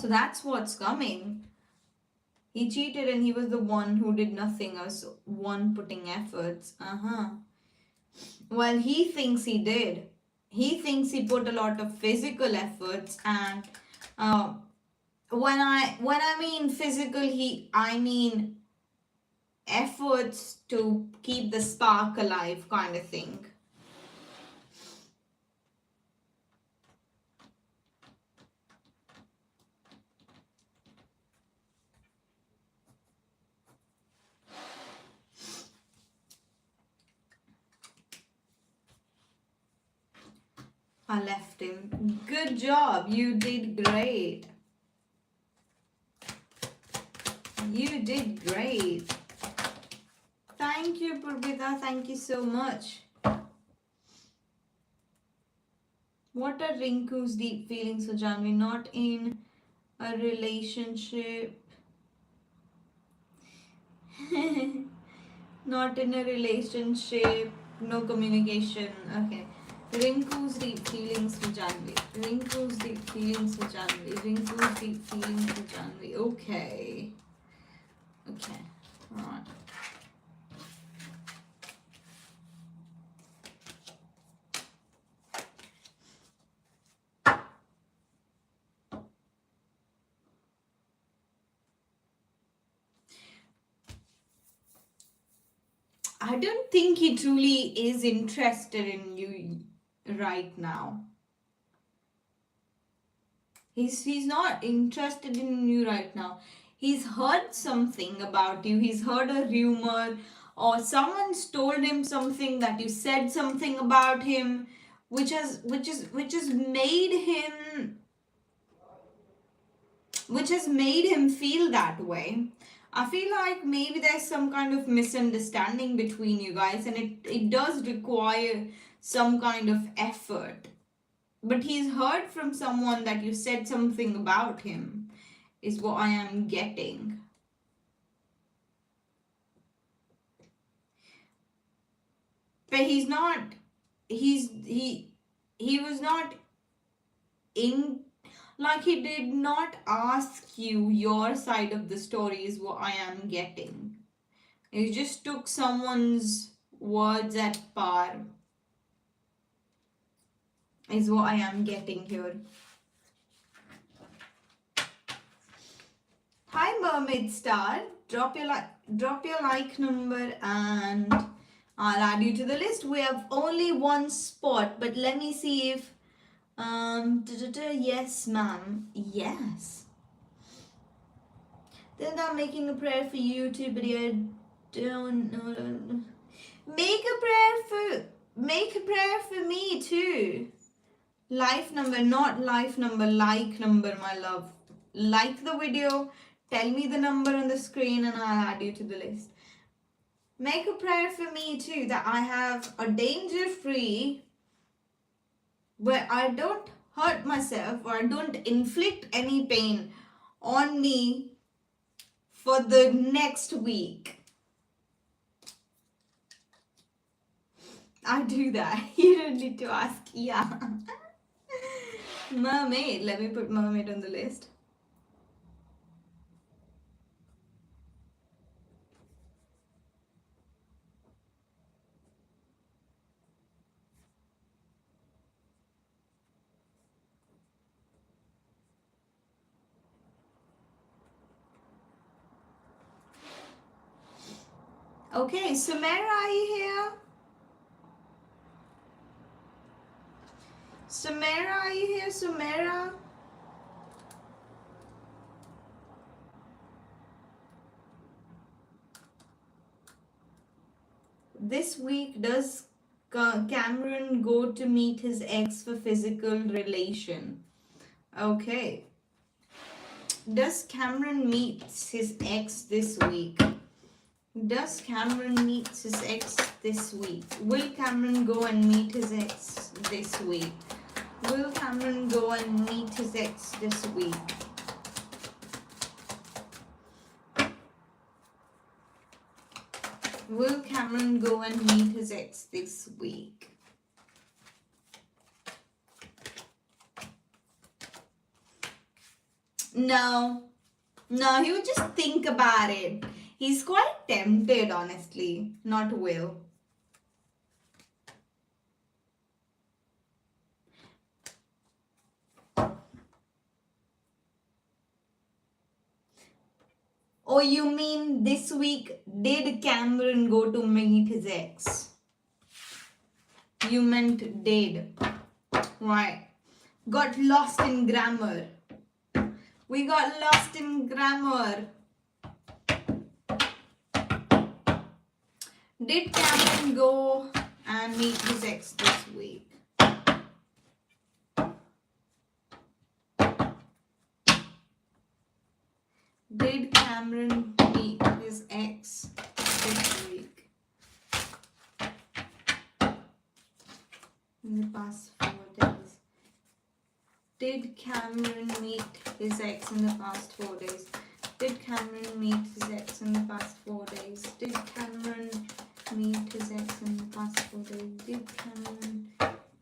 So that's what's coming. He cheated and he was the one who did nothing, or one putting efforts. Well, he thinks he did. He thinks he put a lot of physical efforts, and when I mean physical, I mean efforts to keep the spark alive, kind of thing. I left him. Good job. You did great. You did great. Thank you, Purbita. Thank you so much. What are Rinku's deep feelings for Janvi? Not in a relationship. Not in a relationship. No communication. Okay. Rinku's deep feelings for Janvi. Rinku's deep feelings for Janvi. Rinku's deep feelings for Janvi. Okay. Okay. Alright. I don't think he truly is interested in you right now. He's not interested in you right now. He's heard something about you. He's heard a rumor, or someone's told him something, that you said something about him, which has made him feel that way. I feel like maybe there's some kind of misunderstanding between you guys, and it does require some kind of effort. But he's heard from someone that you said something about him, is what I am getting. But he was not in, like, he did not ask you your side of the story, is what I am getting. He just took someone's words at par, is what I am getting here. Hi Mermaid Star, drop your like number and I'll add you to the list. We have only one spot, but let me see if yes ma'am, yes. Then I'm making a prayer for you too, but I don't know. Make a prayer for me too. Life number, not life number, like number, my love. Like the video, tell me the number on the screen and I'll add you to the list. Make a prayer for me too, that I have a danger-free, where I don't hurt myself or I don't inflict any pain on me for the next week. I do that. You don't need to ask. Yeah. Mermaid. Let me put mermaid on the list. Okay, Sumera, are you here? Sumera, are you here? Sumera? This week, does Cameron go to meet his ex for physical relation? Okay. Does Cameron meet his ex this week? Does Cameron meet his ex this week? Will Cameron go and meet his ex this week? Will Cameron go and meet his ex this week? Will Cameron go and meet his ex this week? No. No, he would just think about it. He's quite tempted, honestly. Not Will. Oh, you mean this week, did Cameron go to meet his ex? You meant did. Right. Got lost in grammar. We got lost in grammar. Did Cameron go and meet his ex this week? Did Cameron meet his ex this week? In the past 4 days. Did Cameron meet his ex in the past 4 days? Did Cameron meet his ex in the past 4 days? Did Cameron meet his ex in the past 4 days? Did Cameron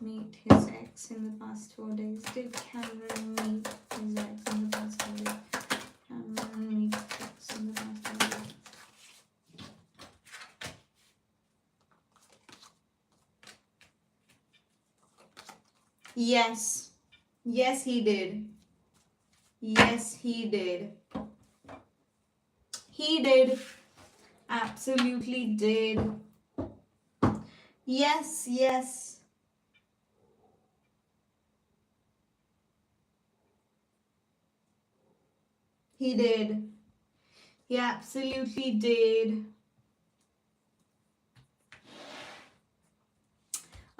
meet his ex in the past 4 days? Did Cameron meet his ex in the past 4 days? Cameron meet his ex in the past 4 days. Yes. Yes, he did. Yes, he did. He did. Absolutely did. Yes, yes. He did. He absolutely did.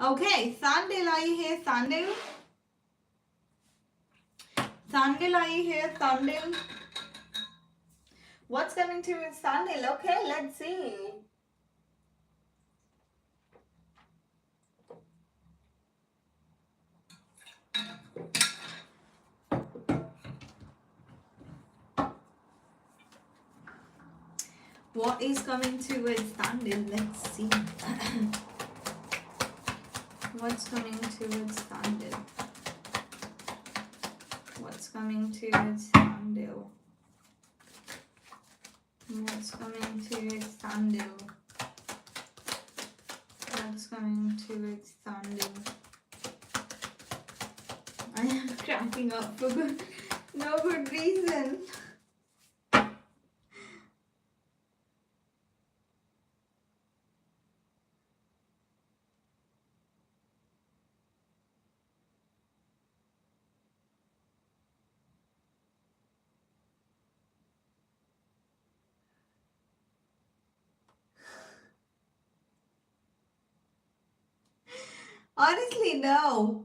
Okay, Thandil, are you here, Thandil? Thandil, are you here, Thandil? What's coming to with Thandil? Okay, let's see. What is coming to with Thandil? Let's see. What's coming to with Thandil? What's coming to with Thandil? What's coming to its Thandil? What's coming to its Thandil? I am cracking up for no good reason. Honestly, no.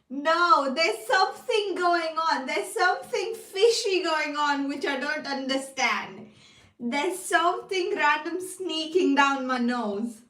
No, there's something going on. There's something fishy going on which I don't understand. There's something random sneaking down my nose.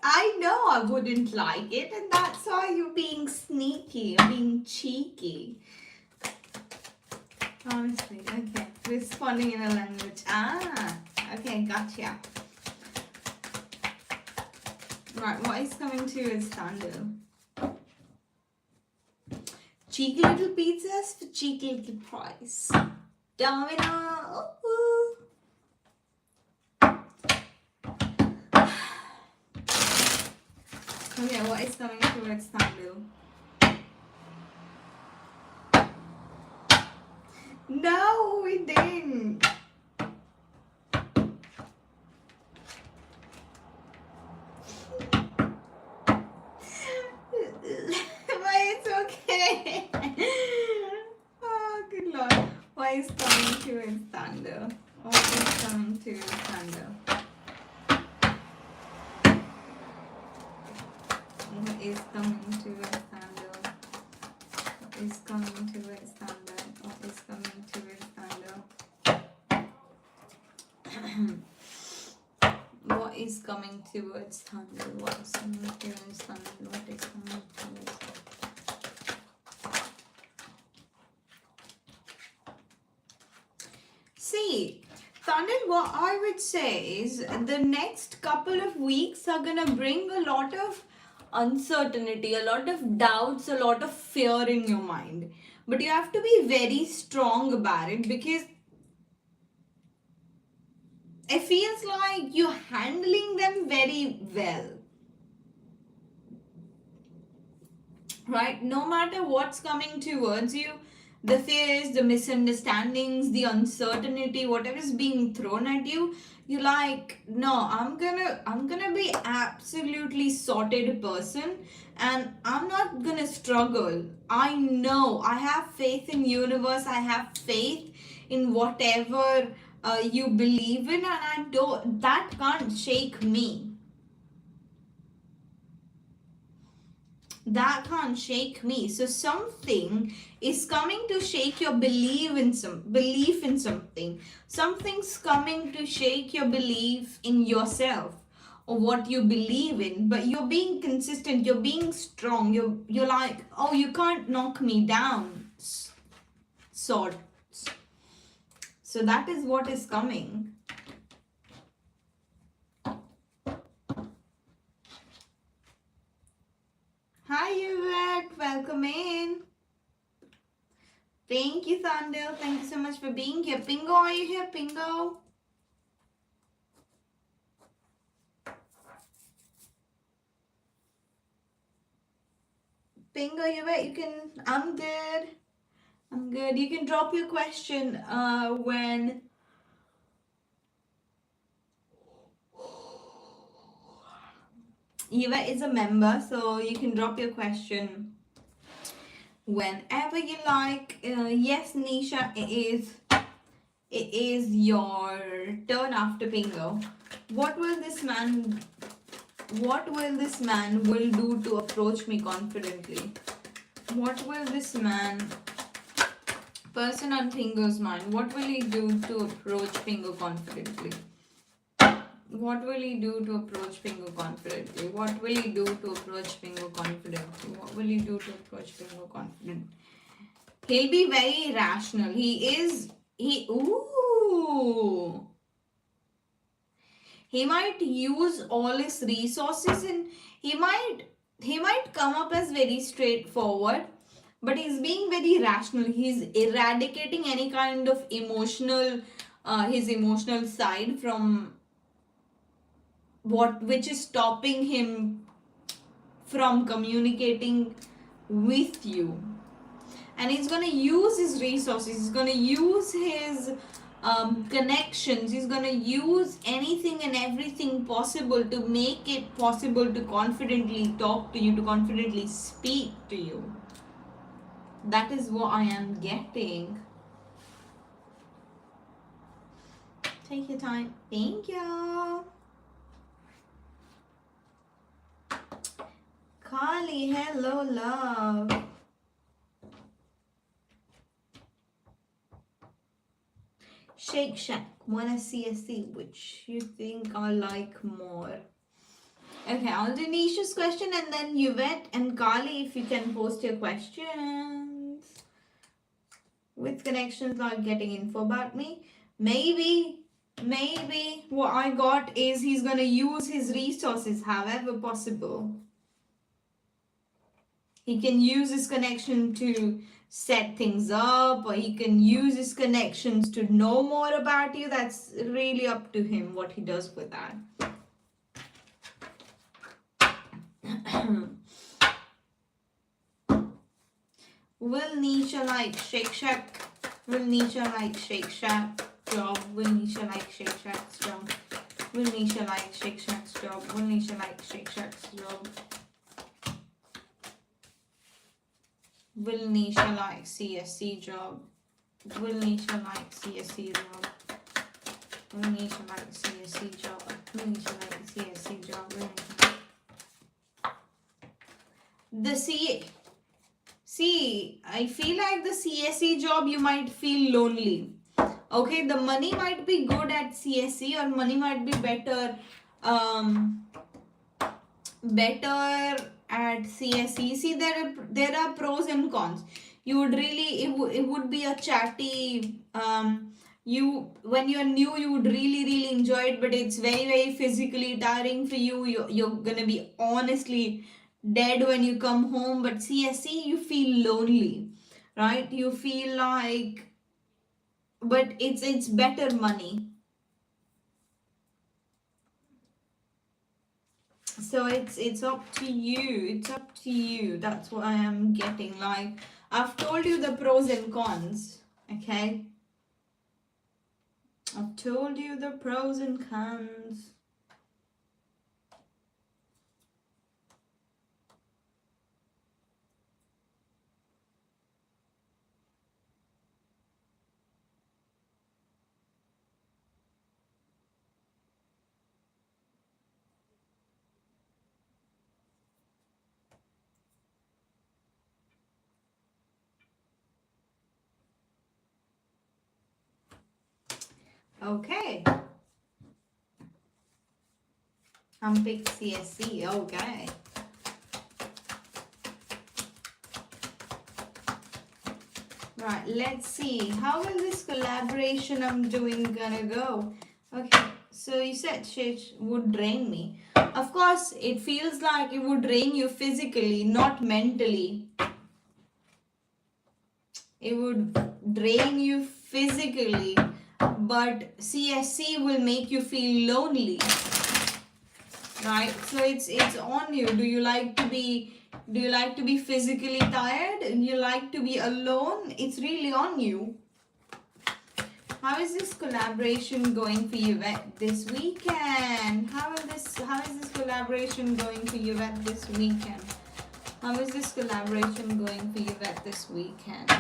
I know I wouldn't like it, and that's why you're being sneaky, you're being cheeky. Honestly, okay. Responding in a language. Ah, okay, gotcha. Right, what is coming to is Thandil? Cheeky little pizzas for cheeky little price. Domino. Ooh. Okay, what is coming towards Thandil? No, we didn't. But it's okay. is coming to it, Thunder? What is coming to it, Thunder? What is coming to it, Thunder? What is coming towards Thunder? What is coming towards Thunder? What is coming towards Thunder? See, Thunder, what I would say is the next couple of weeks are gonna bring a lot of uncertainty, a lot of doubts, a lot of fear in your mind. But you have to be very strong about it, because it feels like you're handling them very well. Right? No matter what's coming towards you, the fears, the misunderstandings, the uncertainty, whatever is being thrown at you, you're like, no, I'm gonna be absolutely sorted person, and I'm not gonna struggle. I know, I have faith in universe, I have faith in whatever you believe in, and that can't shake me. That can't shake me. So something is coming to shake your belief in something. Something's coming to shake your belief in yourself or what you believe in. But you're being consistent. You're being strong. You're like, oh, you can't knock me down. Sort. So that is what is coming. Hi, Yvette. Welcome in. Thank you, Thunder. Thank you so much for being here. Pingo, are you here? Pingo? Pingo, Yvette, you can... I'm good. I'm good. You can drop your question when... Yvette is a member, so you can drop your question whenever you like. Yes, Nisha, it is your turn after Pingo. What will this man will do to approach me confidently? What will this man, person on Pingo's mind, what will he do to approach Pingo confidently? What will he do to approach Pingo confidently? What will he do to approach Pingo confidently? What will he do to approach Pingo confidently? He'll be very rational. Ooh. He might use all his resources, and he might come up as very straightforward, but he's being very rational. He's eradicating any kind of his emotional side from which is stopping him from communicating with you. And he's going to use his resources, he's going to use his connections, he's going to use anything and everything possible to make it possible to confidently talk to you, to confidently speak to you. That is what I am getting. Take your time. Thank you. Kali, hello, love. Shake Shack, wanna see which you think I like more? Okay, I'll do Nisha's question, and then Yvette and Kali, if you can post your questions. With connections like getting info about me. Maybe what I got is he's gonna use his resources however possible. He can use his connection to set things up, or he can use his connections to know more about you. That's really up to him what he does with that. Will Nisha like Shake Shack? Will Nisha like Shake Shack job? Will Nisha like Shake Shack's job? Will Nisha like Shake Shack's job? Will Nisha like Shake Shack's job? Will Nisha like CSC job? Will Nisha like CSC job? Will Nisha like CSC job? Will Nisha like CSC job? the See, I feel like the CSE job you might feel lonely. Okay, the money might be good at CSE, or money might be better better at CSE. See, there are pros and cons. You would really it would be a chatty you when you're new you would really enjoy it, but it's very physically tiring for you. You're gonna be honestly dead when you come home. But CSE, you feel lonely, right? You feel like, but it's better money. So it's up to you. It's up to you. That's what I am getting. Like, I've told you the pros and cons. Okay? I've told you the pros and cons. Okay. I'm pick CSC. Okay. Right, let's see. How will this collaboration I'm doing gonna go? Okay, so you said shit would drain me. Of course, it feels like it would drain you physically, not mentally. It would drain you physically, but CSC will make you feel lonely. Right? So it's on you. Do you like to be physically tired? Do you like to be alone? It's really on you. How is this collaboration going for you at this weekend? How is this collaboration going for you at this weekend? How is this collaboration going for you at this weekend?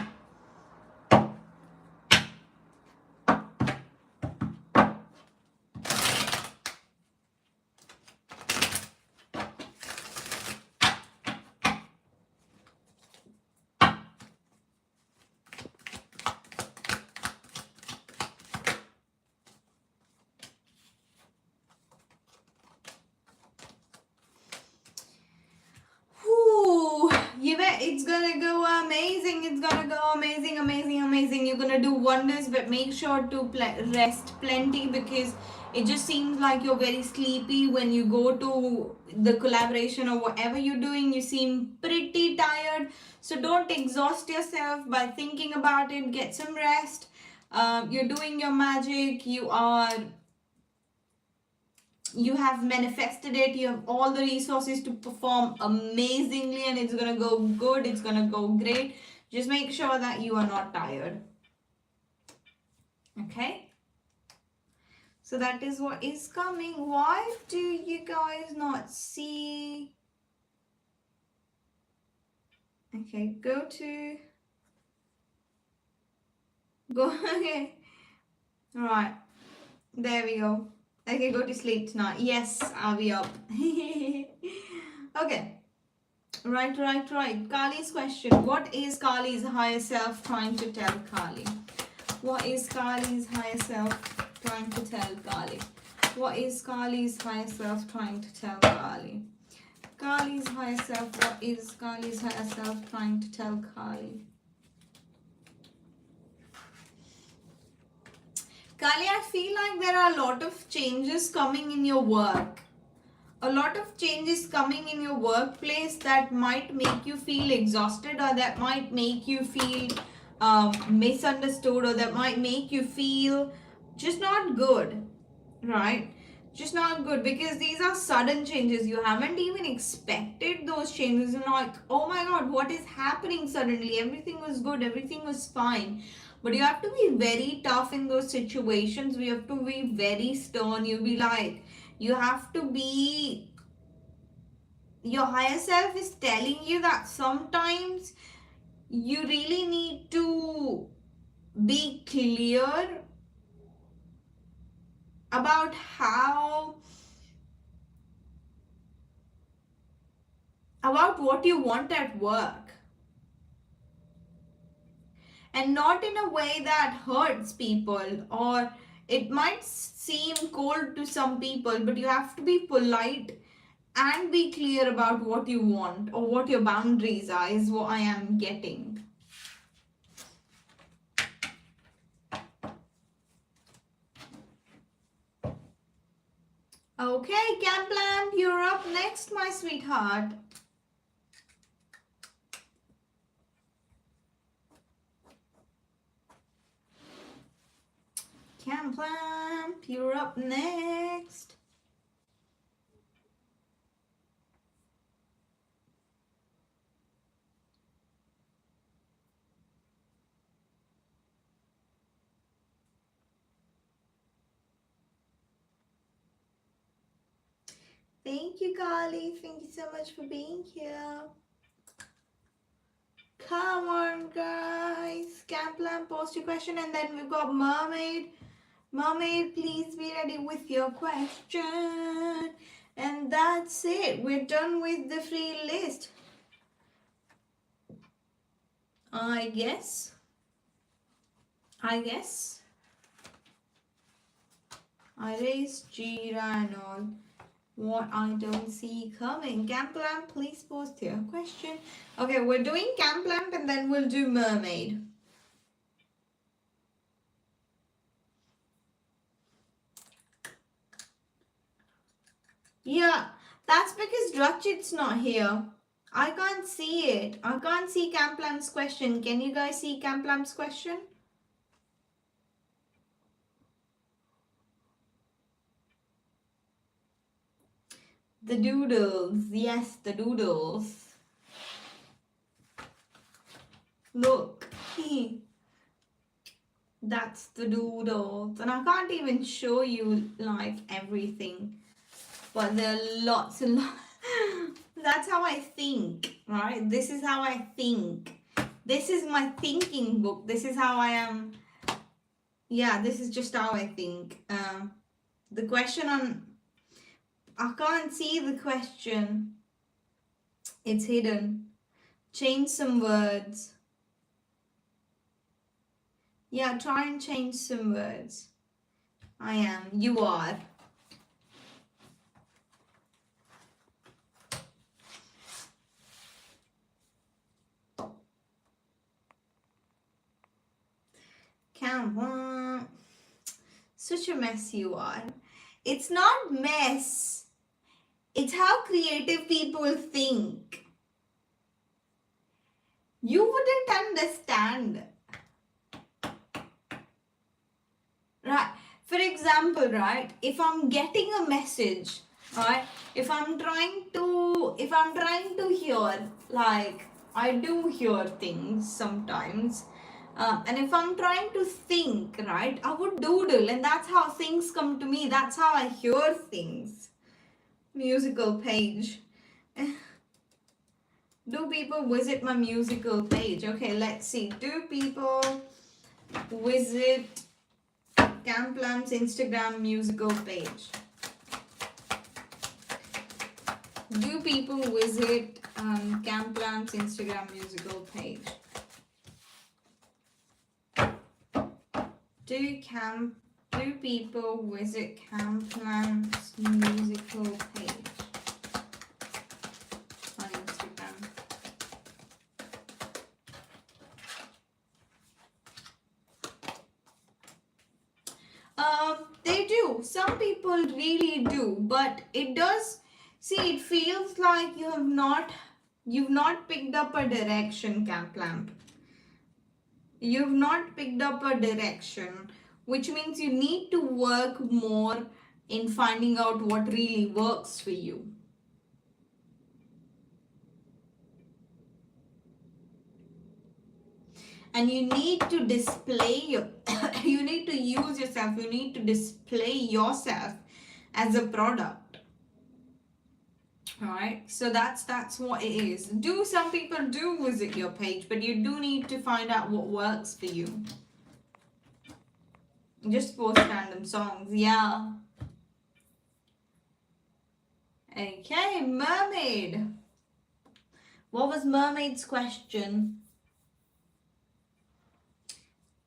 It's gonna go amazing. It's gonna go amazing. You're gonna do wonders, but make sure to rest plenty, because it just seems like you're very sleepy when you go to the collaboration or whatever you're doing. You seem pretty tired, so don't exhaust yourself by thinking about it. Get some rest. You're doing your magic. You have manifested it. You have all the resources to perform amazingly, and it's gonna go good, it's gonna go great. Just make sure that you are not tired. Okay, so that is what is coming. Why do you guys not see? Okay, go okay, all right, there we go. Okay, go to sleep tonight. Yes, I'll be up. Okay. Right. Kali's question. What is Kali's higher self trying to tell Kali? What is Kali's higher self trying to tell Kali? What is Kali's higher self trying to tell Kali? Kali's higher self, what is Kali's higher self trying to tell Kali? Kali, I feel like there are a lot of changes coming in your work. A lot of changes coming in your workplace that might make you feel exhausted, or that might make you feel misunderstood, or that might make you feel just not good, right? Just not good, because these are sudden changes. You haven't even expected those changes, and like, oh my god, what is happening suddenly? Everything was good, everything was fine. But you have to be very tough in those situations. We have to be very stern. You'll be like, you have to be, your higher self is telling you that sometimes you really need to be clear about how about what you want at work, and not in a way that hurts people, or it might seem cold to some people, but you have to be polite and be clear about what you want or what your boundaries are, is what I am getting. Okay, Camp Lamp, you're up next, my sweetheart. Camp Lamp, you're up next. Thank you, Kali. Thank you so much for being here. Come on, guys. Camp Lamp, post your question, and then we've got Mermaid. Mermaid, please be ready with your question. And that's it. We're done with the free list. I guess. I raise Jira and all. What I don't see coming. Camp Lamp, please post your question. Okay, we're doing Camp Lamp and then we'll do Mermaid. Yeah, that's because Drachit's not here. I can't see it. I can't see Camp Lamp's question. Can you guys see Camp Lamp's question? The doodles. Yes, the doodles. Look. That's the doodles. And I can't even show you like everything. But there are lots and lots. That's how I think, right? This is how I think. This is my thinking book. This is how I am. Yeah, this is just how I think. The question on... I can't see the question. It's hidden. Change some words. Yeah, try and change some words. I am. You are. Come on. Such a mess you are. It's not mess. It's how creative people think. You wouldn't understand. Right. For example, right, if I'm getting a message, right, if I'm trying to hear, like, I do hear things sometimes, and if I'm trying to think, right, I would doodle, and that's how things come to me. That's how I hear things. Musical page. Do people visit my musical page? Okay, let's see. Do people visit Camp Lamp's Instagram musical page? Do people visit Camp Lamp's Instagram musical page? Do people visit Camp Lamp's musical page on Instagram? They do. Some people really do, but it does. See, it feels like you've not picked up a direction, Camp Lamp. You've not picked up a direction, which means you need to work more in finding out what really works for you. And you need to display your, you need to use yourself, you need to display yourself as a product. Alright, so that's what it is. Some people do visit your page, but you do need to find out what works for you. Just post random songs, yeah. Okay, Mermaid. What was mermaid's question?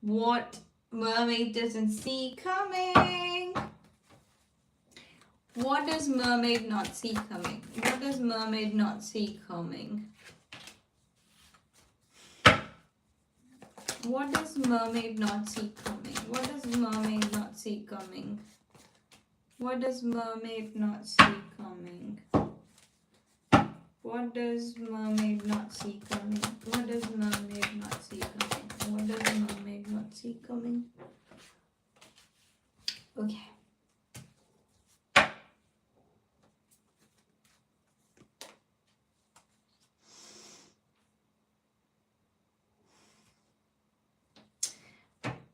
What mermaid doesn't see coming? What does mermaid not see coming? What does mermaid not see coming? What does mermaid not see coming? What does mermaid not see coming? What does mermaid not see coming? What does mermaid not see coming? What does mermaid not see coming? What does mermaid not see coming? Okay.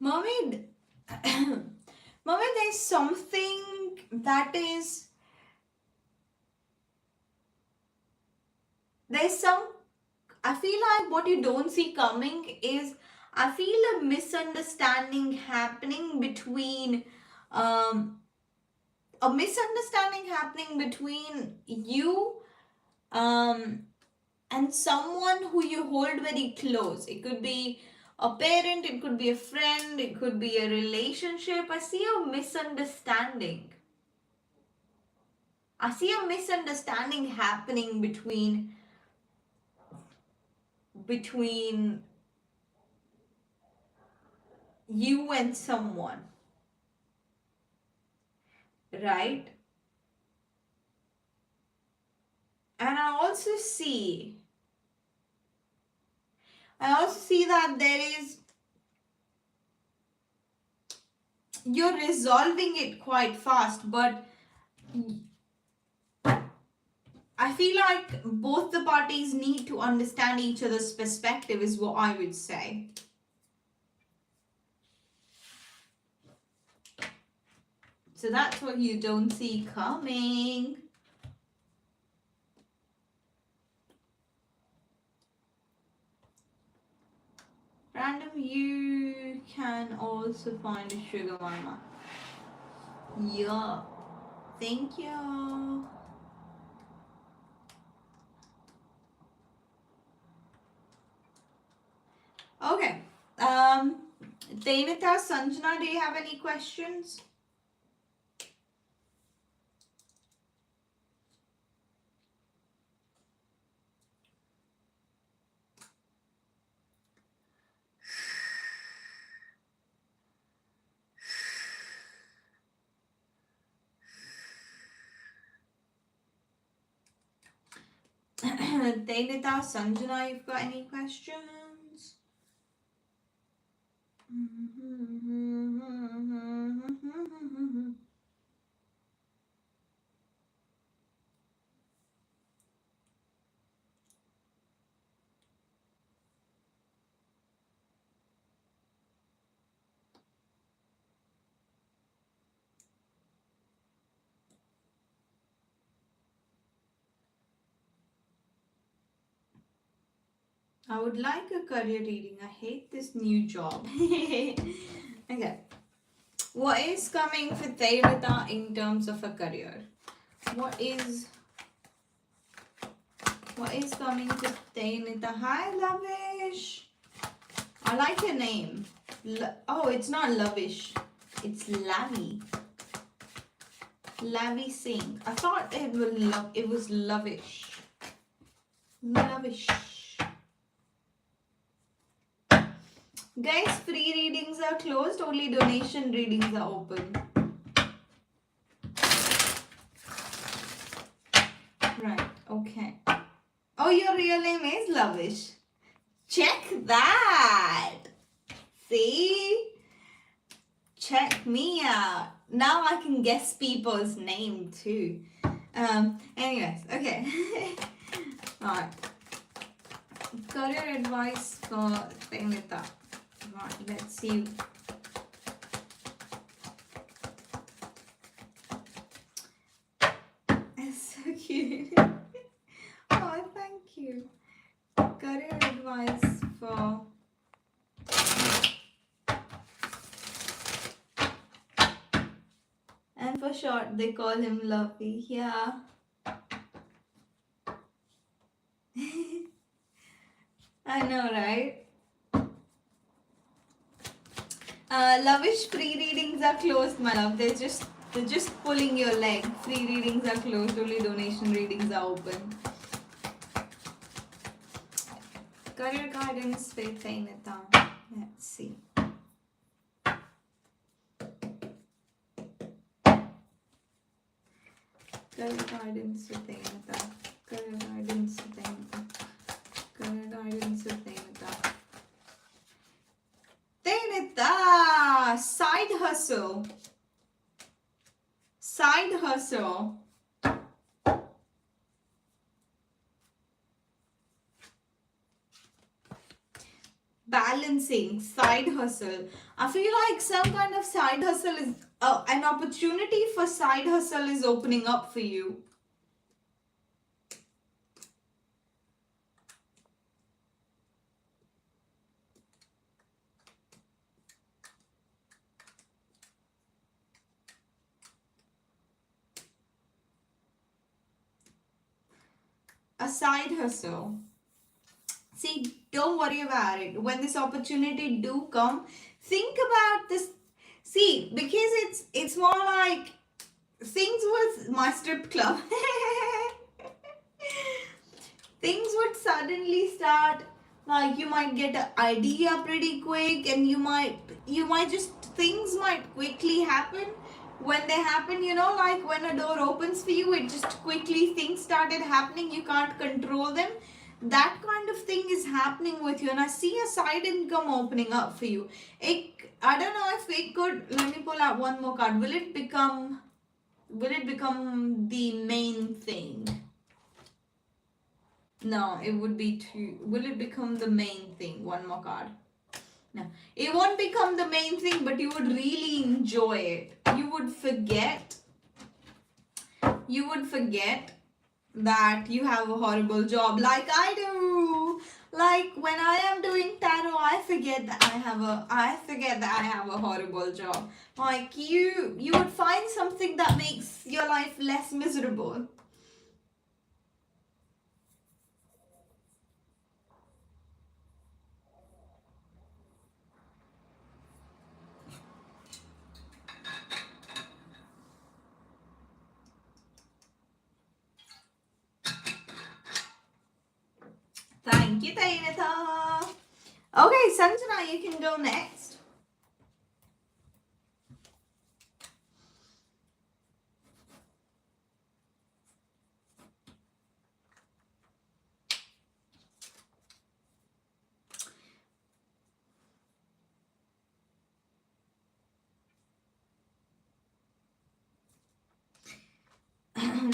Mermaid, mermaid, there's something that is, there's some, I feel like what you don't see coming is, I feel a misunderstanding happening between, a misunderstanding happening between you, and someone who you hold very close. It could be a parent, it could be a friend, it could be a relationship. I see a misunderstanding. I see a misunderstanding happening between you and someone, right? And I also see that you're resolving it quite fast, but I feel like both the parties need to understand each other's perspective, is what I would say. So that's what you don't see coming. Random, you can also find a sugar mama. Yeah. Thank you. Okay. Devita, Sanjana, do you have any questions? Devita, Sanjana, you've got any questions? I would like a career reading. I hate this new job. Okay. What is coming for Devita in terms of a career? What is coming for Devita? Hi, Lavish. I like your name. Oh, it's not Lavish. It's Lavi. Lavi Singh. I thought it was Lavish. Lavish. Guys, free readings are closed, only donation readings are open. Right, okay. Oh, your real name is Lavish. Check that. See? Check me out. Now I can guess people's name too. Anyways, okay. Alright. Career advice for Devita. Right, let's see. It's so cute. Oh, thank you. Career advice for and for short they call him Lovey. Yeah. I know, right? Lovish free readings are closed, my love. They're just pulling your leg. Free readings are closed. Only donation readings are open. Career guidance with Ainita. Let's see. Career guidance with Ainita. Career guidance with Ainita. Career guidance with Ainita. Ainita! Side hustle. Side hustle. Balancing, side hustle. I feel like some kind of side hustle is an opportunity for side hustle is opening up for you. A side hustle. See, don't worry about it. When this opportunity do come, think about this. See, because it's more like things with my strip club. Things would suddenly start, like you might get an idea pretty quick, and you might just, things might quickly happen. When they happen, like when a door opens for you, it just quickly things started happening, you can't control them. That kind of thing is happening with you, and I see a side income opening up for you. I don't know if it could, let me pull out one more card. Will it become the main thing? No, it would be too. Will it become the main thing? One more card. No, it won't become the main thing, but you would really enjoy it. You would forget that you have a horrible job, like I do. Like when I am doing tarot, I forget that I have a horrible job. Like you would find something that makes your life less miserable. Thank you, Tainata. Okay, Sanjana, you can go next.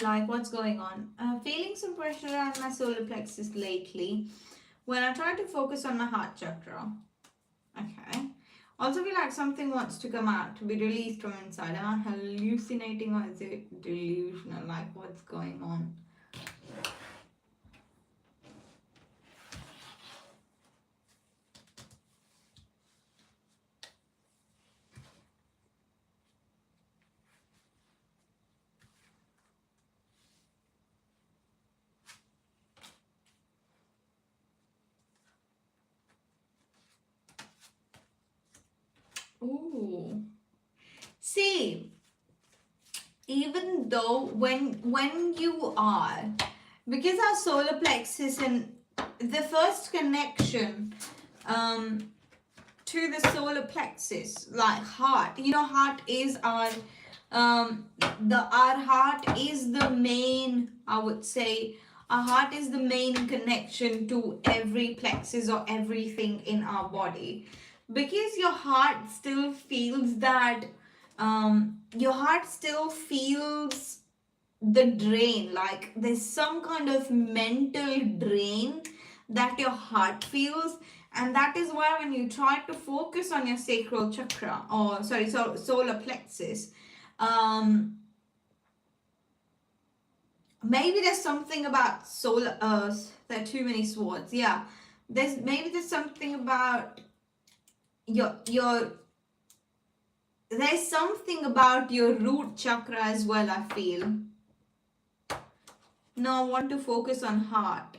Like what's going on? Feeling some pressure around my solar plexus lately when I try to focus on my heart chakra. Okay. Also feel like something wants to come out, to be released from inside. Am I hallucinating or is it delusional? Like what's going on? Ooh. See, even though when you are, because our solar plexus and the first connection to the solar plexus, like heart, heart is our our heart is the main, I would say, our heart is the main connection to every plexus or everything in our body, because your heart still feels that, your heart still feels the drain, like there's some kind of mental drain that your heart feels. And that is why when you try to focus on your sacral chakra, or sorry, solar plexus, maybe there's something about solar, there are too many swords, yeah, there's something about your there's something about your root chakra as well, I feel. No, I want to focus on heart.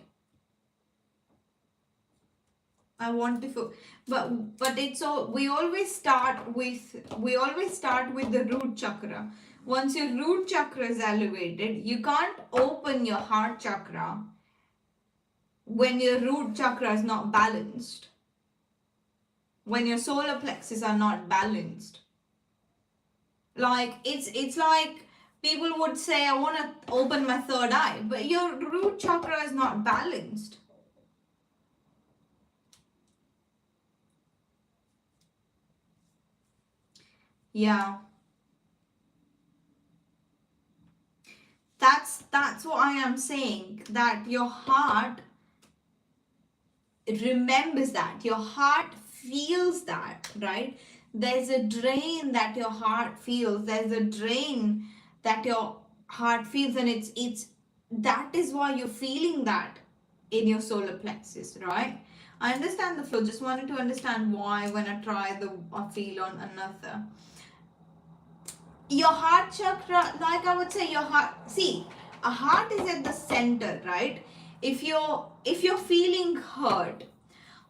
I want to, but it's all, we always start with the root chakra. Once your root chakra is elevated, you can't open your heart chakra when your root chakra is not balanced, when your solar plexus are not balanced. Like it's like people would say, I want to open my third eye, but your root chakra is not balanced. Yeah. That's what I am saying, that your heart remembers that, your heart feels that, right? There's a drain that your heart feels, there's a drain that your heart feels, and it's that is why you're feeling that in your solar plexus, right? I understand the flow, just wanted to understand why when I try the feel on another. Your heart chakra, like I would say, your heart, see, a heart is at the center, right? If you're feeling hurt,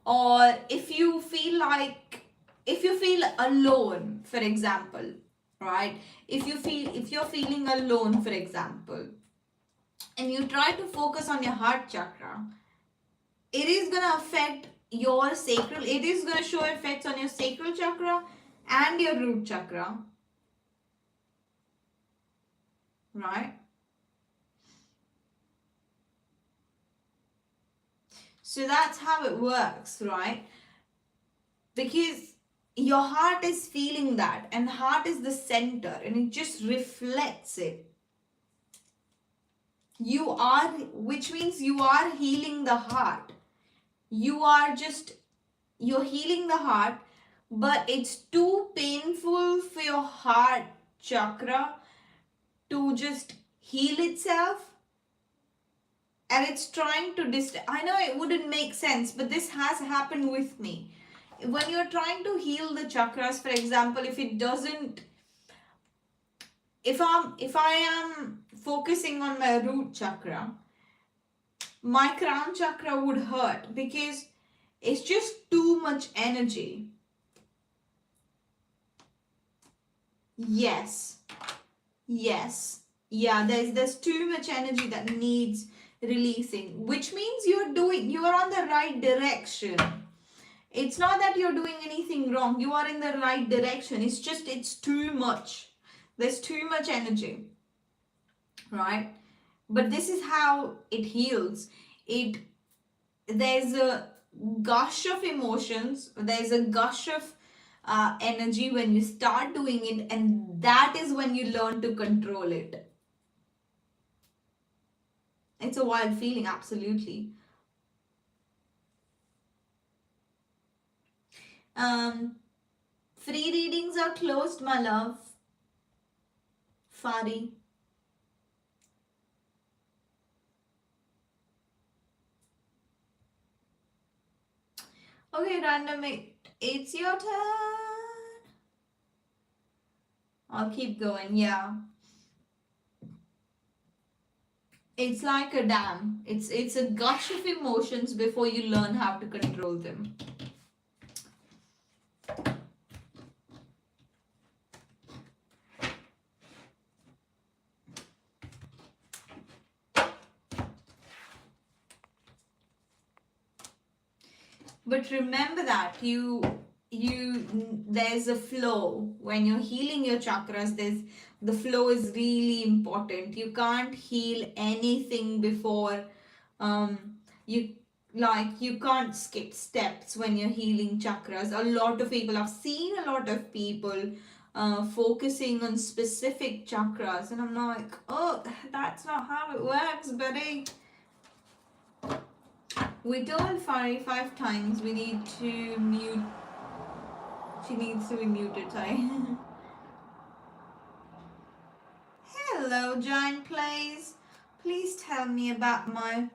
or if you feel like, if you feel alone, for example, right? If you're feeling alone, for example, and you try to focus on your heart chakra, it is going to affect your sacral, it is going to show effects on your sacral chakra and your root chakra, right? So that's how it works, right? Because your heart is feeling that, and heart is the center, and it just reflects it. You are, which means you are healing the heart. You're healing the heart, but it's too painful for your heart chakra to just heal itself. And it's trying to I know it wouldn't make sense, but this has happened with me. When you're trying to heal the chakras, for example, if it doesn't, if I am focusing on my root chakra, my crown chakra would hurt because it's just too much energy. Yes. Yeah, there's too much energy that needs releasing, which means you're on the right direction. It's not that you're doing anything wrong. You are in the right direction. It's just, it's too much. There's too much energy, right? But this is how it heals. There's a gush of emotions. There's a gush of energy when you start doing it, and that is when you learn to control it. It's a wild feeling, absolutely. Free readings are closed, my love. Fari. Okay, random, it's your turn. I'll keep going, yeah. It's like a dam. It's a gush of emotions before you learn how to control them. But remember that there's a flow when you're healing your chakras. The flow is really important. You can't heal anything before you can't skip steps when you're healing chakras. I've seen a lot of people focusing on specific chakras, and I'm like, oh, that's not how it works, buddy. We told Fari 5 times we need to mute. She needs to be muted, sorry. Hello, Giant Plays. Please tell me about my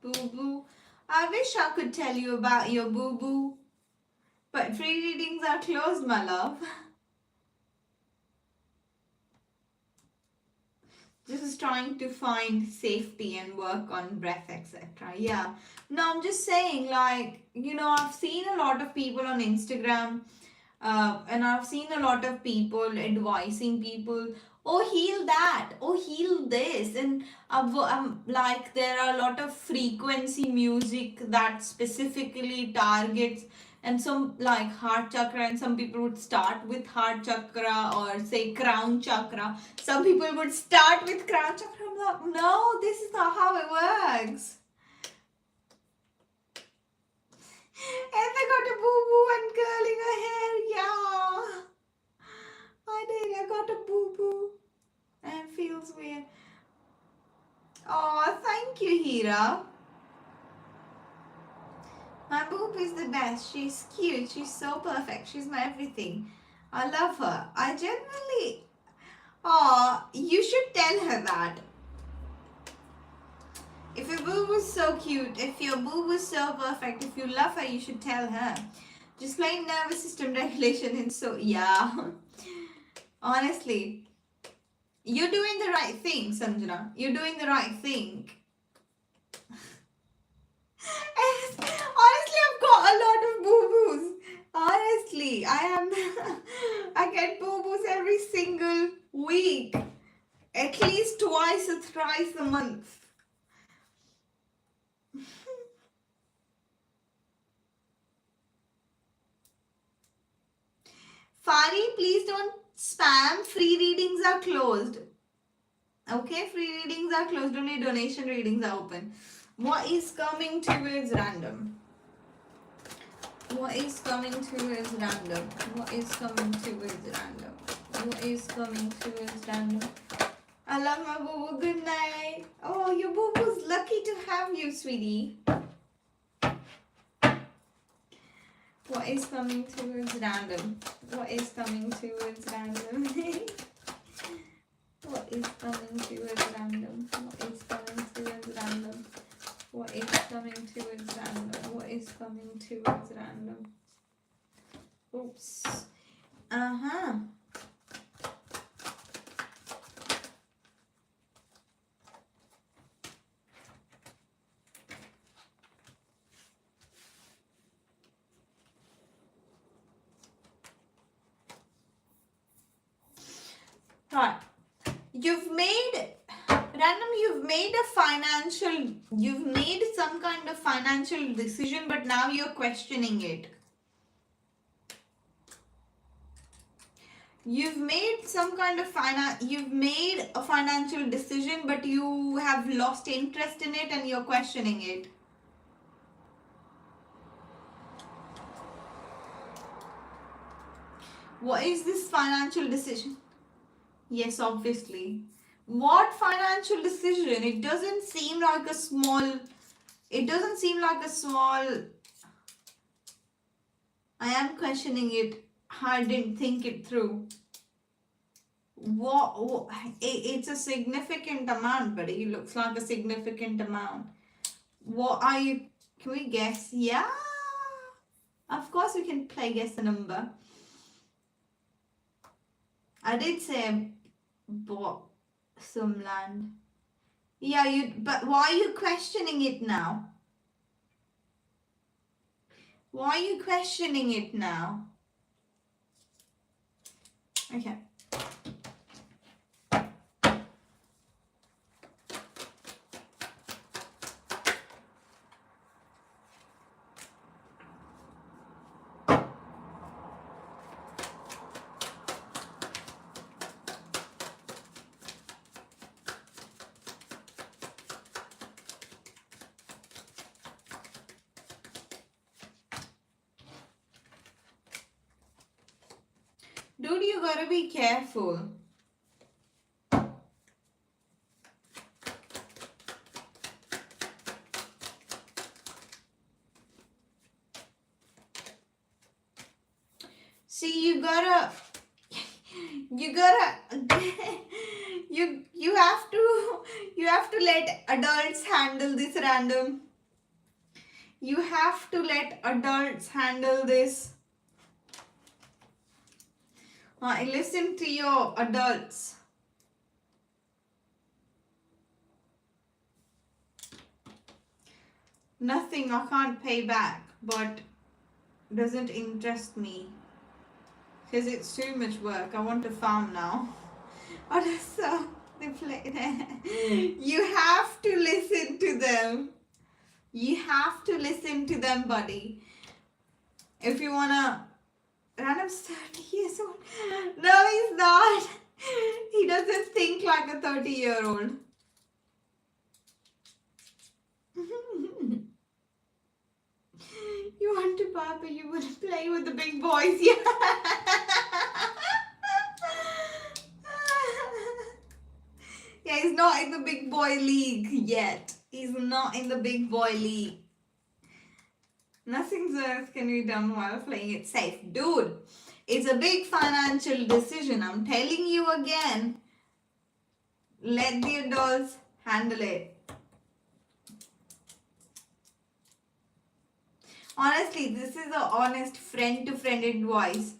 boo-boo. I wish I could tell you about your boo-boo, but free readings are closed, my love. Just trying to find safety and work on breath, etc. Yeah. No, I'm just saying, like, I've seen a lot of people on Instagram, and I've seen a lot of people advising people, oh, heal that, oh, heal this. And like, there are a lot of frequency music that specifically targets and some like heart chakra, and some people would start with heart chakra or say crown chakra. Some people would start with crown chakra. I'm like, no, this is not how it works. And I got a boo-boo and curling her hair. Yeah, I did. I got a boo-boo and it feels weird. Oh, thank you, Hira. My boob is the best. She's cute. She's so perfect. She's my everything. I love her. I genuinely... Oh, you should tell her that. If your boob was so cute, if your boob was so perfect, if you love her, you should tell her. Just like nervous system regulation and so... Yeah. Honestly. You're doing the right thing, Sanjana. You're doing the right thing. Honestly, I've got a lot of boo-boos. Honestly, I get boo-boos every single week. At least twice or thrice a month. Fari, please don't spam. Free readings are closed. Okay, free readings are closed. Only donation readings are open. What is coming towards random? What is coming towards random? What is coming towards random? What is coming towards random? I love my boo-boo. Good night. Oh, your boo-boo's lucky to have you, sweetie. What is coming towards random? What is coming towards random? What is coming towards random? What is coming towards random? What is coming towards random? What is coming towards random? Oops. Uh-huh. Right. You've made some kind of financial decision, but now you're questioning it. You've made a financial decision, but you have lost interest in it and you're questioning it. What is this financial decision? Yes, obviously. What financial decision? It doesn't seem like a small... I am questioning it. I didn't think it through. What? It's a significant amount, buddy. It looks like a significant amount. What are you... Can we guess? Yeah. Of course we can play guess the number. I did say bought some land. Yeah, but why are you questioning it now? Why are you questioning it now? Okay. Dude, you gotta be careful. See, you have to let adults handle this random. You have to let adults handle this. Listen to your adults. Nothing, I can't pay back, but doesn't interest me because it's too much work. I want to farm now. Oh, that's so they play. You have to listen to them. You have to listen to them, buddy. If you wanna. Ranam's 30 years old. No, he's not. He doesn't think like a 30-year-old. You want to Papa, you want to play with the big boys, yeah. Yeah, he's not in the big boy league yet. He's not in the big boy league. Nothing else can be done while playing it safe. Dude, it's a big financial decision. I'm telling you again. Let the adults handle it. Honestly, this is a honest friend-to-friend advice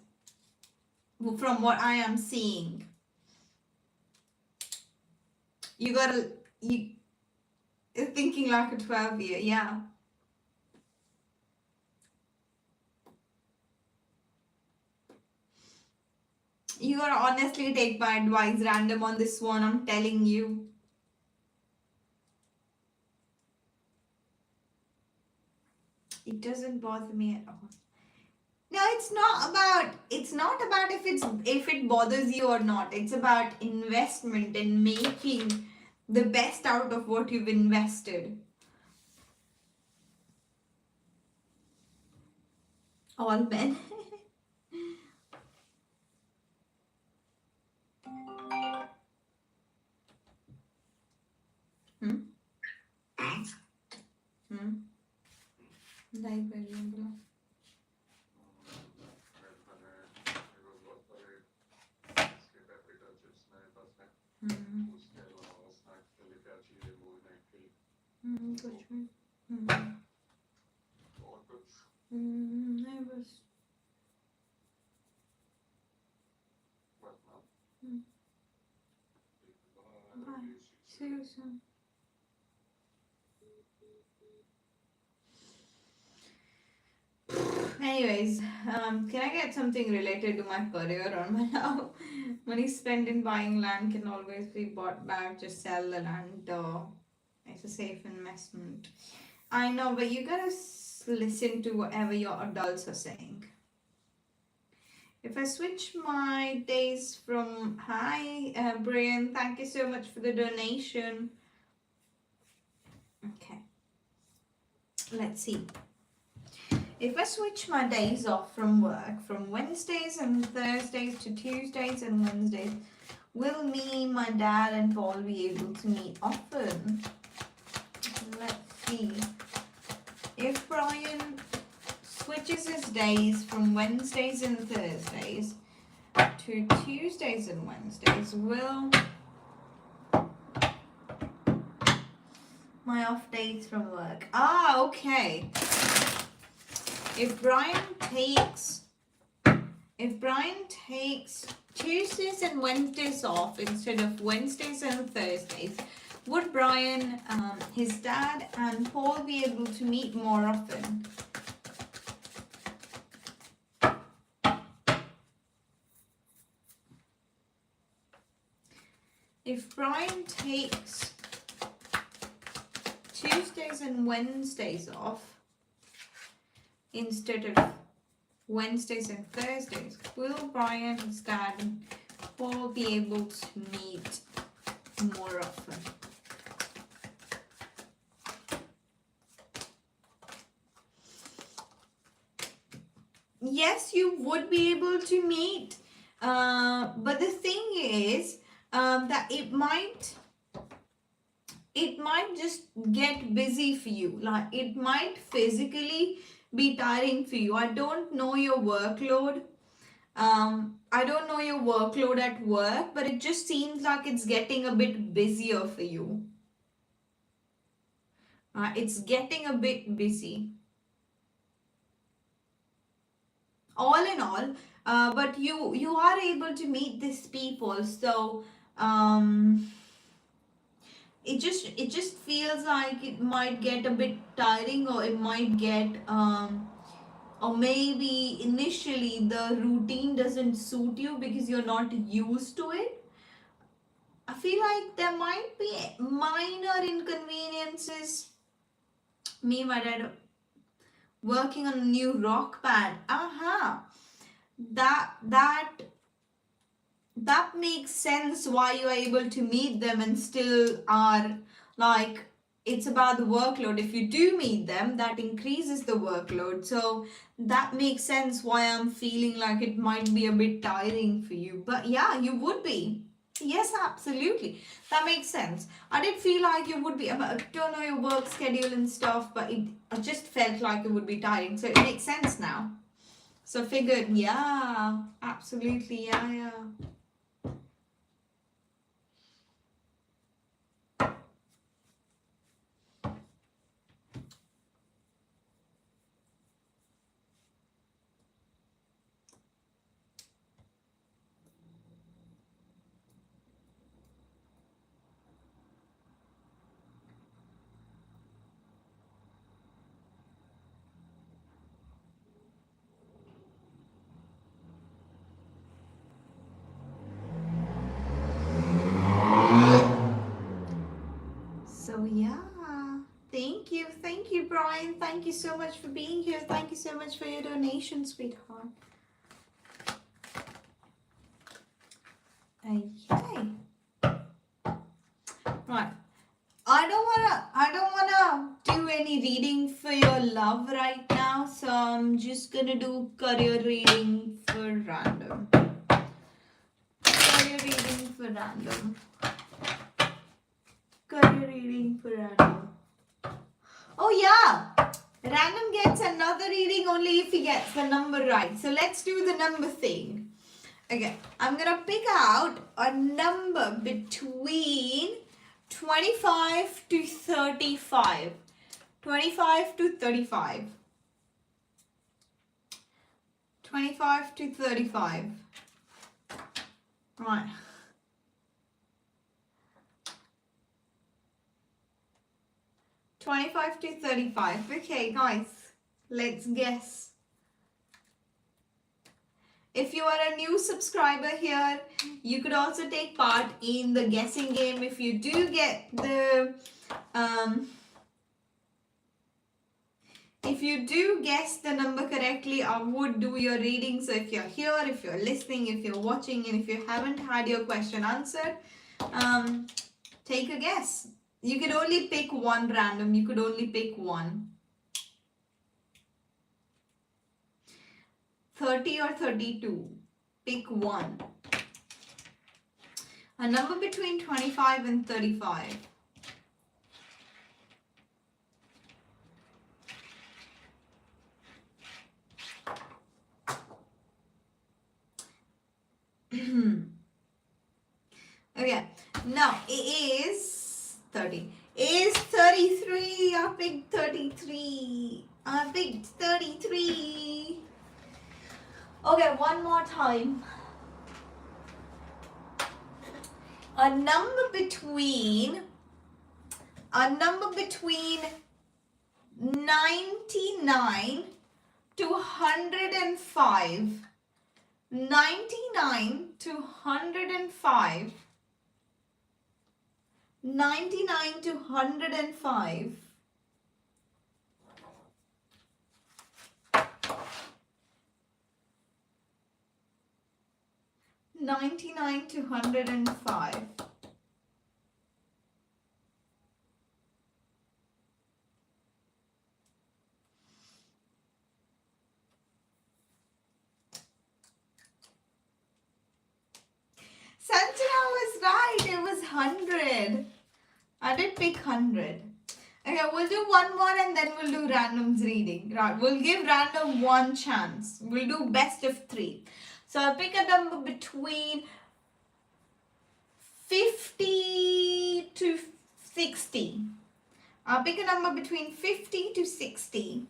from what I am seeing. You gotta, you're thinking like a 12-year, yeah. You gotta honestly take my advice, random on this one, I'm telling you. It doesn't bother me at all. No, it's not about if it bothers you or not. It's about investment and making the best out of what you've invested. All men. Library. See you soon. Anyways, can I get something related to my career or my now? Money spent in buying land can always be bought back. Just sell the land. It's a safe investment. I know, but you gotta listen to whatever your adults are saying. If I switch my days from hi, Brian, thank you so much for the donation. Okay, let's see. If I switch my days off from work from Wednesdays and Thursdays to Tuesdays and Wednesdays, will me, my dad, and Paul be able to meet often? Let's see. If Brian switches his days from Wednesdays and Thursdays to Tuesdays and Wednesdays, will my off days from work? Ah, okay. If Brian takes Tuesdays and Wednesdays off instead of Wednesdays and Thursdays, would Brian, his dad, and Paul be able to meet more often? If Brian takes Tuesdays and Wednesdays off instead of Wednesdays and Thursdays, will Brian's dad and Paul be able to meet more often? Yes, you would be able to meet, but the thing is that it might just get busy for you. Like it might physically be tiring for you. I don't know your workload. I don't know your workload at work, but it just seems like it's getting a bit busier for you. It's getting a bit busy. All in all, but you are able to meet these people, so it just feels like it might get a bit tiring, or it might get or maybe initially the routine doesn't suit you because you're not used to it. I feel like there might be minor inconveniences. Me and my dad working on a new rock pad. That that makes sense why you are able to meet them and still are like, it's about the workload. If you do meet them, that increases the workload. So that makes sense why I'm feeling like it might be a bit tiring for you. But yeah, you would be. Yes, absolutely. That makes sense. I did feel like you would be, I don't know your work schedule and stuff, but I just felt like it would be tiring. So it makes sense now. So figured, yeah, absolutely, yeah. So yeah, thank you, Brian. Thank you so much for being here. Thank you so much for your donation, sweetheart. Okay. Right. I don't wanna do any reading for your love right now, so I'm just gonna do career reading for random. Career reading for random. Career reading for random. Oh yeah! Random gets another reading only if he gets the number right. So let's do the number thing. Okay, I'm gonna pick out a number between 25 to 35. 25 to 35. 25 to 35. Right. 25 to 35. Okay, guys, let's guess. If you are a new subscriber here, you could also take part in the guessing game. If you do get the if you do guess the number correctly, I would do your reading. So if you're here, if you're listening, if you're watching, and if you haven't had your question answered, take a guess. You could only pick one random. You could only pick one. 30 or 32. Pick one. A number between 25 and 35. Okay, now it is 30. Is 33. I picked 33. I picked 33. Okay, one more time. A number between 99 to 105. 99 to 105. 99 to 105. 99 to 105. Sanjana was right. It was 100. I did pick 100. Okay, we'll do one more and then we'll do randoms reading. Right, we'll give random one chance. We'll do best of 3. So I'll pick a number between 50 to 60. I'll pick a number between 50 to 60.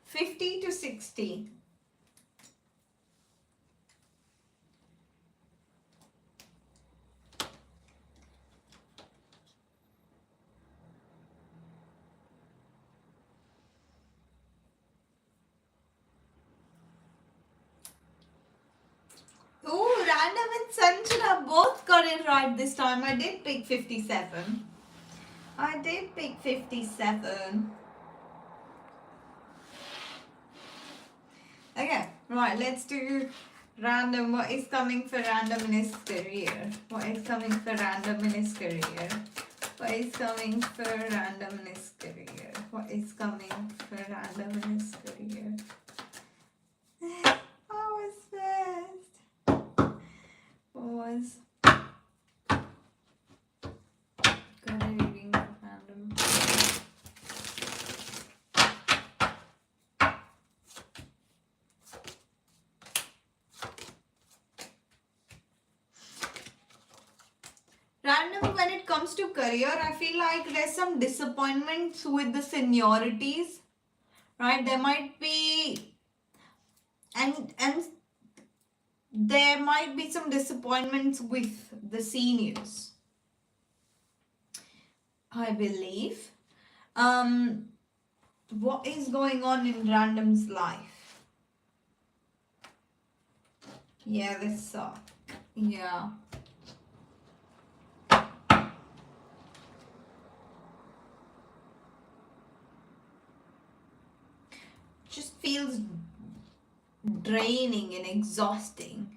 50 to 60. Random and Sanjana both got it right this time. I did pick 57. I did pick 57. Okay, right, let's do random. What is coming for random in his career? What is coming for random in his career? What is coming for random in his career? What is coming for random in his career? I was first. Was got a reading for random. Random when it comes to career, I feel like there's some disappointments with the seniorities, right? There might be and there might be some disappointments with the seniors, I believe. What is going on in Random's life? Yeah, this sucks. Yeah. Just feels draining and exhausting.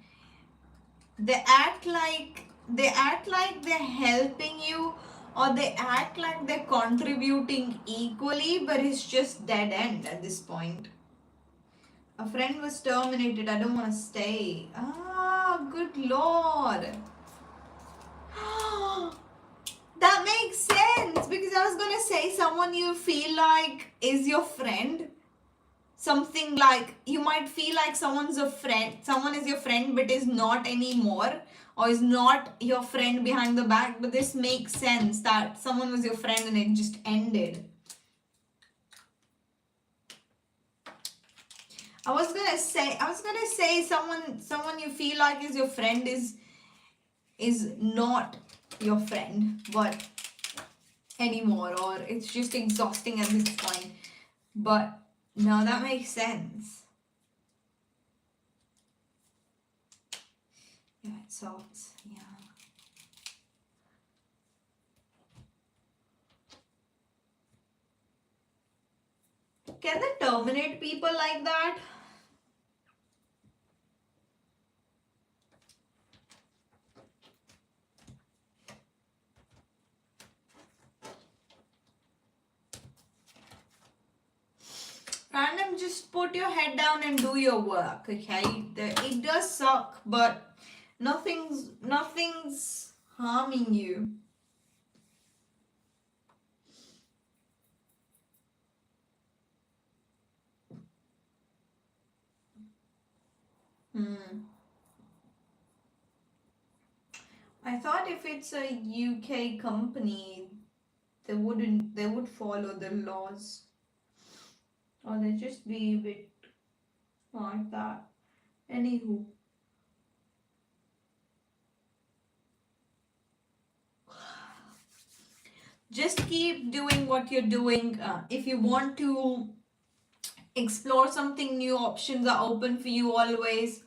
They act like they're helping you, or they act like they're contributing equally, but it's just dead end at this point. A friend was terminated. I don't want to stay. Ah, good lord. That makes sense, because I was gonna say someone you feel like is your friend. Something like you might feel like someone is your friend but is not anymore, or is not your friend behind the back, but this makes sense that someone was your friend and it just ended. I was gonna say someone you feel like is your friend is not your friend but anymore, or it's just exhausting at this point. But no, that makes sense. Yeah, it sucks. Yeah. Can they terminate people like that? Random, just put your head down and do your work, okay? It does suck, but nothing's harming you. I thought if it's a UK company, they would follow the laws. Or they just be a bit like that. Anywho. Just keep doing what you're doing. If you want to explore something new, options are open for you always.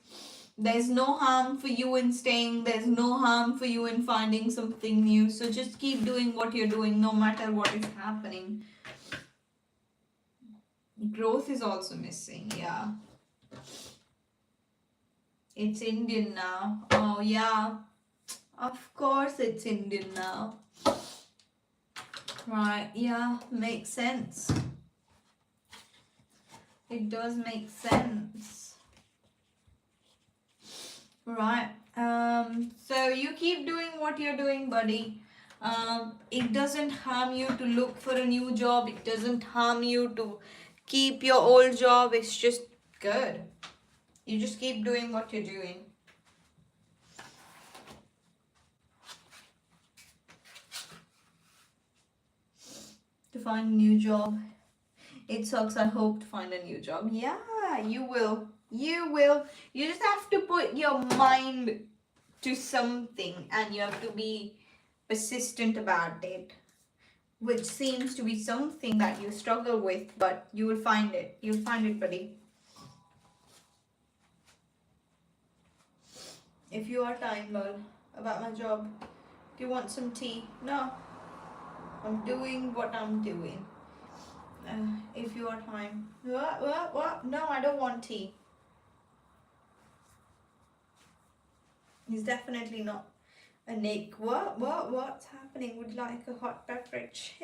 There's no harm for you in staying. There's no harm for you in finding something new. So just keep doing what you're doing no matter what is happening. Growth is also missing, yeah. It's Indian now. Oh, yeah. Of course it's Indian now. Right, yeah, makes sense. It does make sense. Right. So you keep doing what you're doing, buddy. It doesn't harm you to look for a new job. It doesn't harm you to keep your old job. It's just good. You just keep doing what you're doing. To find a new job. It sucks. I hope to find a new job. Yeah, you will. You will. You just have to put your mind to something and you have to be persistent about it, which seems to be something that you struggle with, but you will find it. You'll find it, buddy. If you are time, lol, about my job. Do you want some tea? No. I'm doing what I'm doing. If you are time. What? No, I don't want tea. He's definitely not a Nick. What's happening? Would like a hot beverage.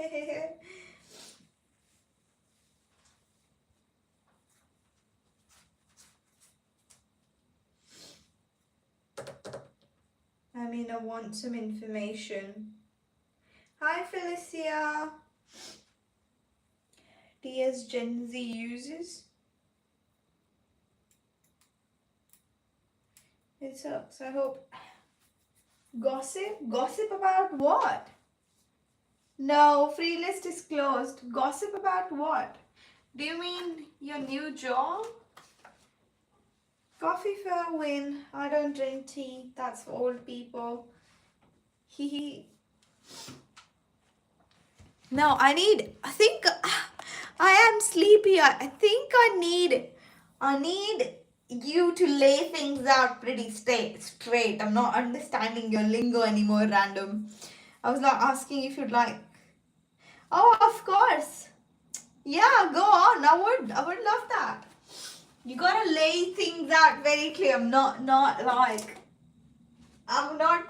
I mean, I want some information. Hi, Felicia. DS Gen Z uses. It sucks. I hope. Gossip? Gossip about what? No, free list is closed. Gossip about what? Do you mean your new job? Coffee for a win. I don't drink tea. That's for old people. Hee. No, I think I am sleepy. I think I need you to lay things out pretty straight. I'm not understanding your lingo anymore, random. I was not asking if you'd like. Oh, of course. Yeah, go on. I would love that. You gotta lay things out very clear. I'm not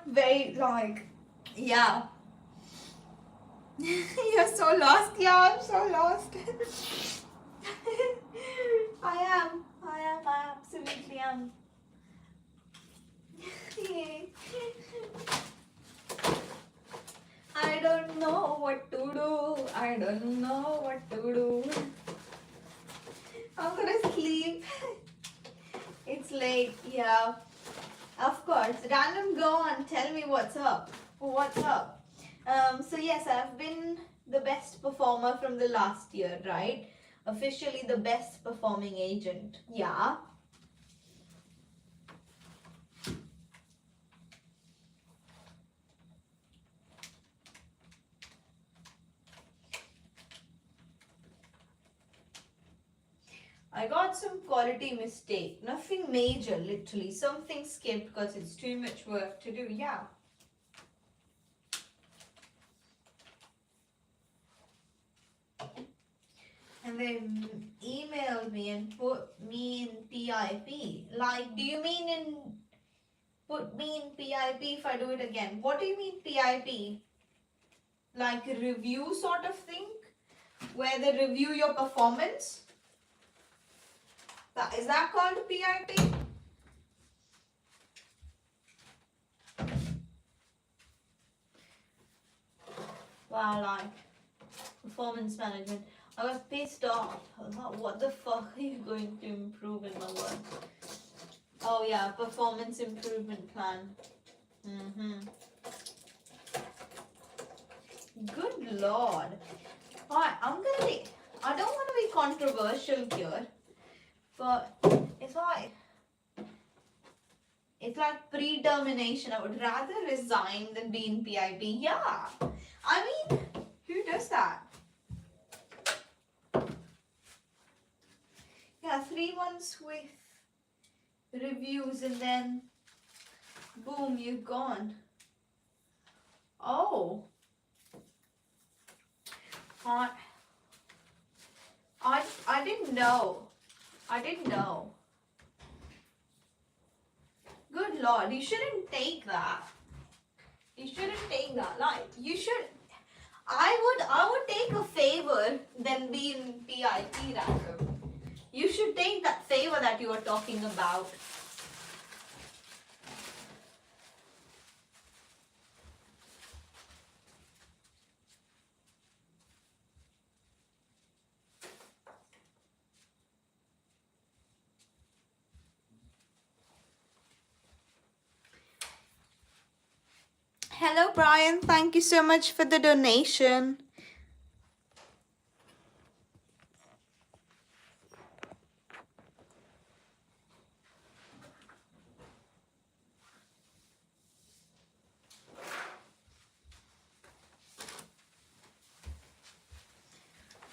very like, yeah. You're so lost. Yeah, I'm so lost. I absolutely am. I don't know what to do. I don't know what to do. I'm gonna sleep. It's late, yeah. Of course. Random, go on. Tell me what's up. What's up? So yes, I've been the best performer from the last year, right? Officially the best performing agent. Yeah. I got some quality mistake. Nothing major, literally. Something skipped because it's too much work to do. Yeah. And they emailed me and put me in PIP. Like, do you mean put me in PIP if I do it again? What do you mean PIP? Like a review sort of thing? Where they review your performance? Is that called PIP? Wow, like performance management. I was pissed off. I thought, what the fuck are you going to improve in my work? Oh yeah, performance improvement plan. Good lord. Alright, I don't want to be controversial here, but it's like predetermination. I would rather resign than be in PIP. Yeah. I mean, who does that? Yeah, 3 months with reviews and then boom, you're gone. Oh. I didn't know. I didn't know. Good lord, you shouldn't take that. You shouldn't take that. Like, you should. I would take a favor than be in PIP random. You should take that favor that you are talking about. Hello, Brian. Thank you so much for the donation.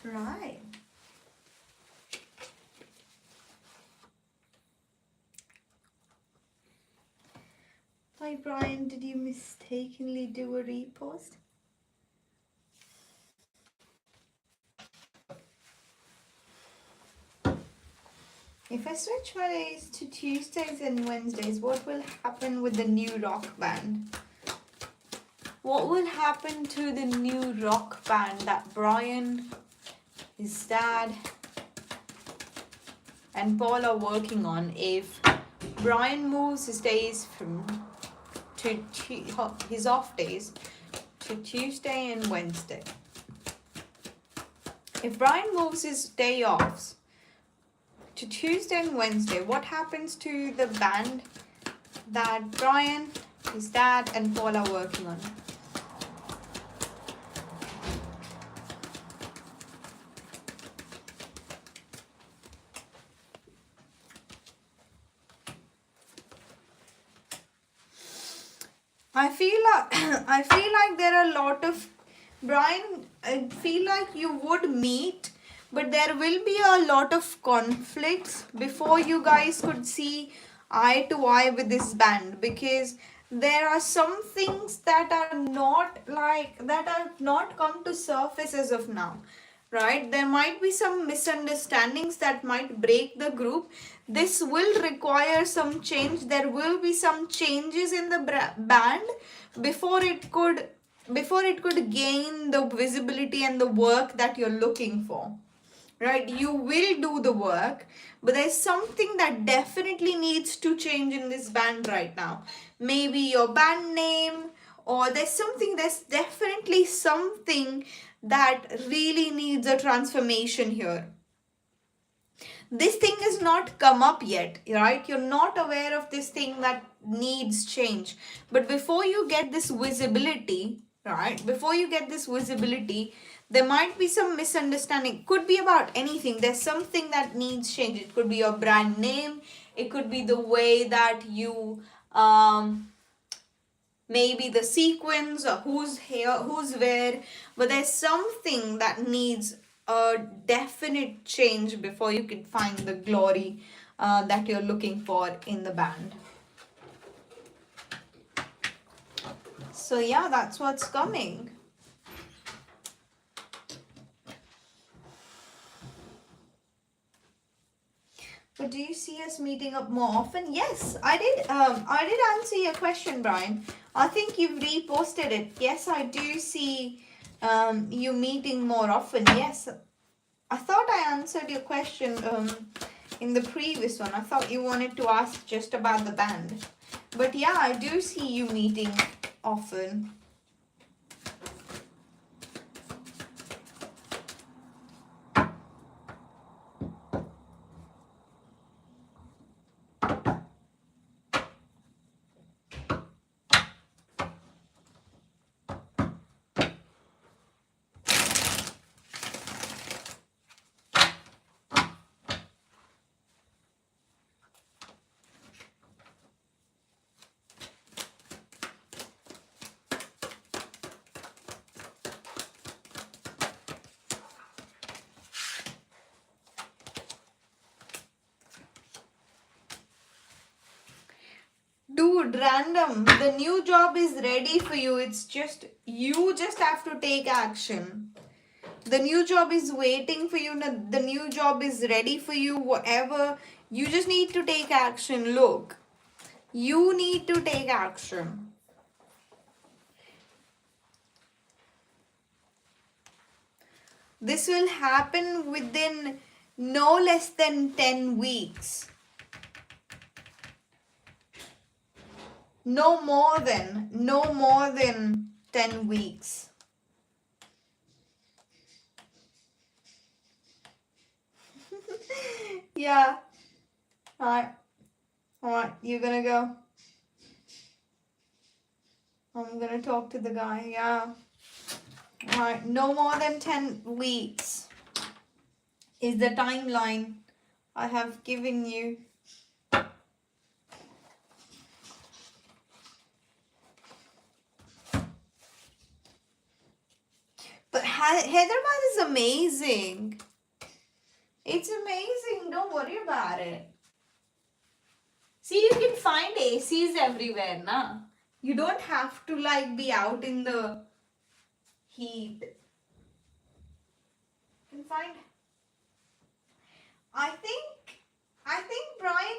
Right. Hi Brian, did you mistakenly do a repost? If I switch my days to Tuesdays and Wednesdays, what will happen with the new rock band? What will happen to the new rock band that Brian, his dad, and Paul are working on if Brian moves his days to his off days to Tuesday and Wednesday? If Brian moves his day offs to Tuesday and Wednesday, what happens to the band that Brian, his dad, and Paul are working on? I feel like there are a lot of Brian. I feel like you would meet, but there will be a lot of conflicts before you guys could see eye to eye with this band, because there are some things that are not come to surface as of now, right? There might be some misunderstandings that might break the group. This will require some change. There will be some changes in the band before it could gain the visibility and the work that you're looking for, right? You will do the work, but there's something that definitely needs to change in this band right now. Maybe your band name, or there's definitely something that really needs a transformation here. This thing has not come up yet, right? You're not aware of this thing that needs change. But before you get this visibility, right? Before you get this visibility, there might be some misunderstanding. Could be about anything. There's something that needs change. It could be your brand name. It could be the way that you maybe the sequence, or who's here, who's where, but there's something that needs a definite change before you can find the glory that you're looking for in the band. So yeah, that's what's coming. But do you see us meeting up more often? Yes, I did. I did answer your question, Brian. I think you've reposted it. Yes, I do see you meeting more often. Yes, I thought I answered your question in the previous one. I thought you wanted to ask just about the band. But yeah, I do see you meeting often. Dude, random. The new job is ready for you. It's just, you just have to take action. The new job is waiting for you. The new job is ready for you. Whatever. You just need to take action. Look, you need to take action. This will happen within no less than 10 weeks. No more than 10 weeks. Yeah. Alright, you're gonna go. I'm gonna talk to the guy, yeah. Alright, no more than 10 weeks is the timeline I have given you. But Hyderabad is amazing. It's amazing. Don't worry about it. See, you can find ACs everywhere, na? You don't have to like be out in the heat. You can find. I think Brian,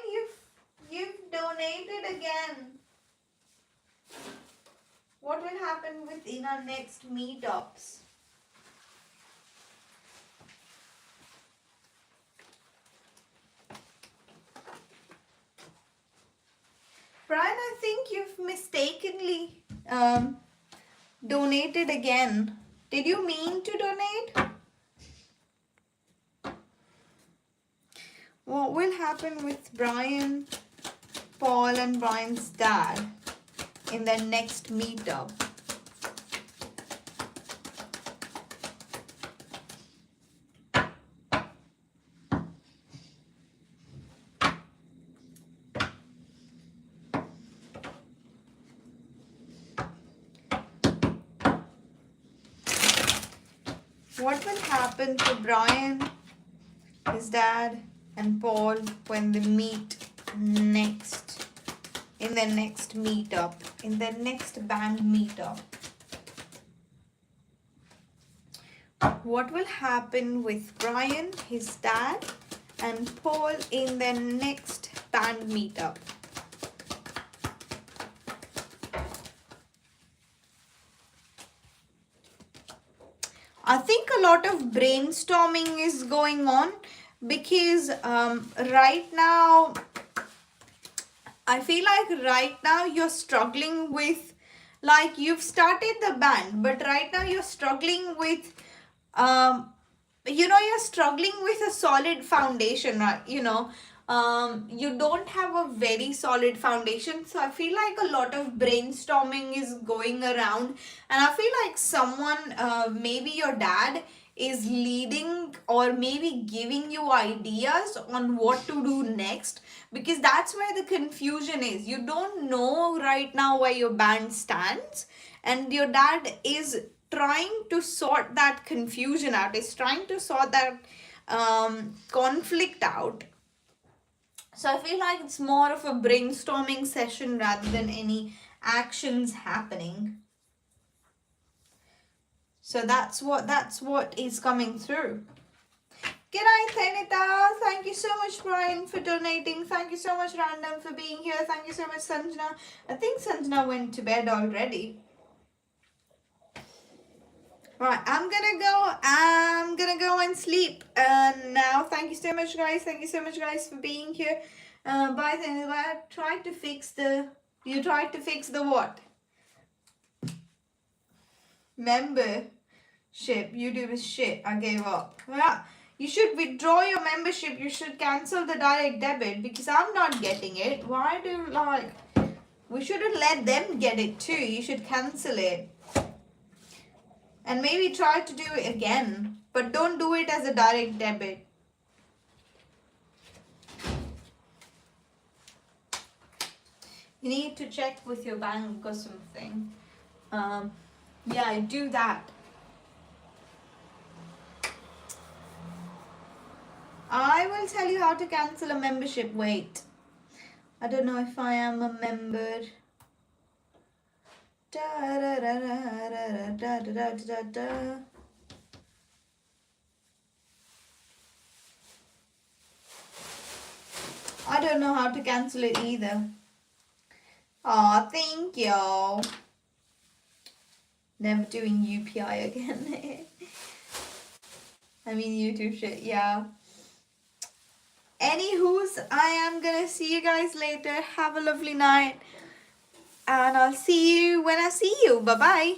you've donated again. What will happen within our next meetups? Brian, I think you've mistakenly donated again. Did you mean to donate? What will happen with Brian, Paul, and Brian's dad in their next meetup? What will happen to Brian, his dad, and Paul when they meet next in their next meetup, in their next band meetup? What will happen with Brian, his dad, and Paul in their next band meetup? I think a lot of brainstorming is going on because right now, I feel like right now you're struggling with, like you've started the band, but right now you're struggling with, you're struggling with a solid foundation, right? You don't have a very solid foundation. So I feel like a lot of brainstorming is going around, and I feel like someone, maybe your dad, is leading or maybe giving you ideas on what to do next, because that's where the confusion is. You don't know right now where your band stands, and your dad is trying to sort that confusion out, is trying to sort that conflict out. So I feel like it's more of a brainstorming session rather than any actions happening. So that's what is coming through. G'day, Thanita. Thank you so much, Brian, for donating. Thank you so much, Random, for being here. Thank you so much, Sanjana. I think Sanjana went to bed already. Right, I'm gonna go and sleep now. Thank you so much, guys. Thank you so much, guys, for being here. Bye, Thanita. You tried to fix the what? Membership. YouTube is shit. I gave up. Yeah. You should withdraw your membership. You should cancel the direct debit because I'm not getting it. Why do like... We shouldn't let them get it too. You should cancel it. And maybe try to do it again. But don't do it as a direct debit. You need to check with your bank or something. Yeah, do that. I will tell you how to cancel a membership. Wait. I don't know if I am a member. I don't know how to cancel it either. Aw, thank you. Never doing UPI again. I mean YouTube shit, yeah. Anywho's, I am gonna see you guys later. Have a lovely night. And I'll see you when I see you. Bye-bye.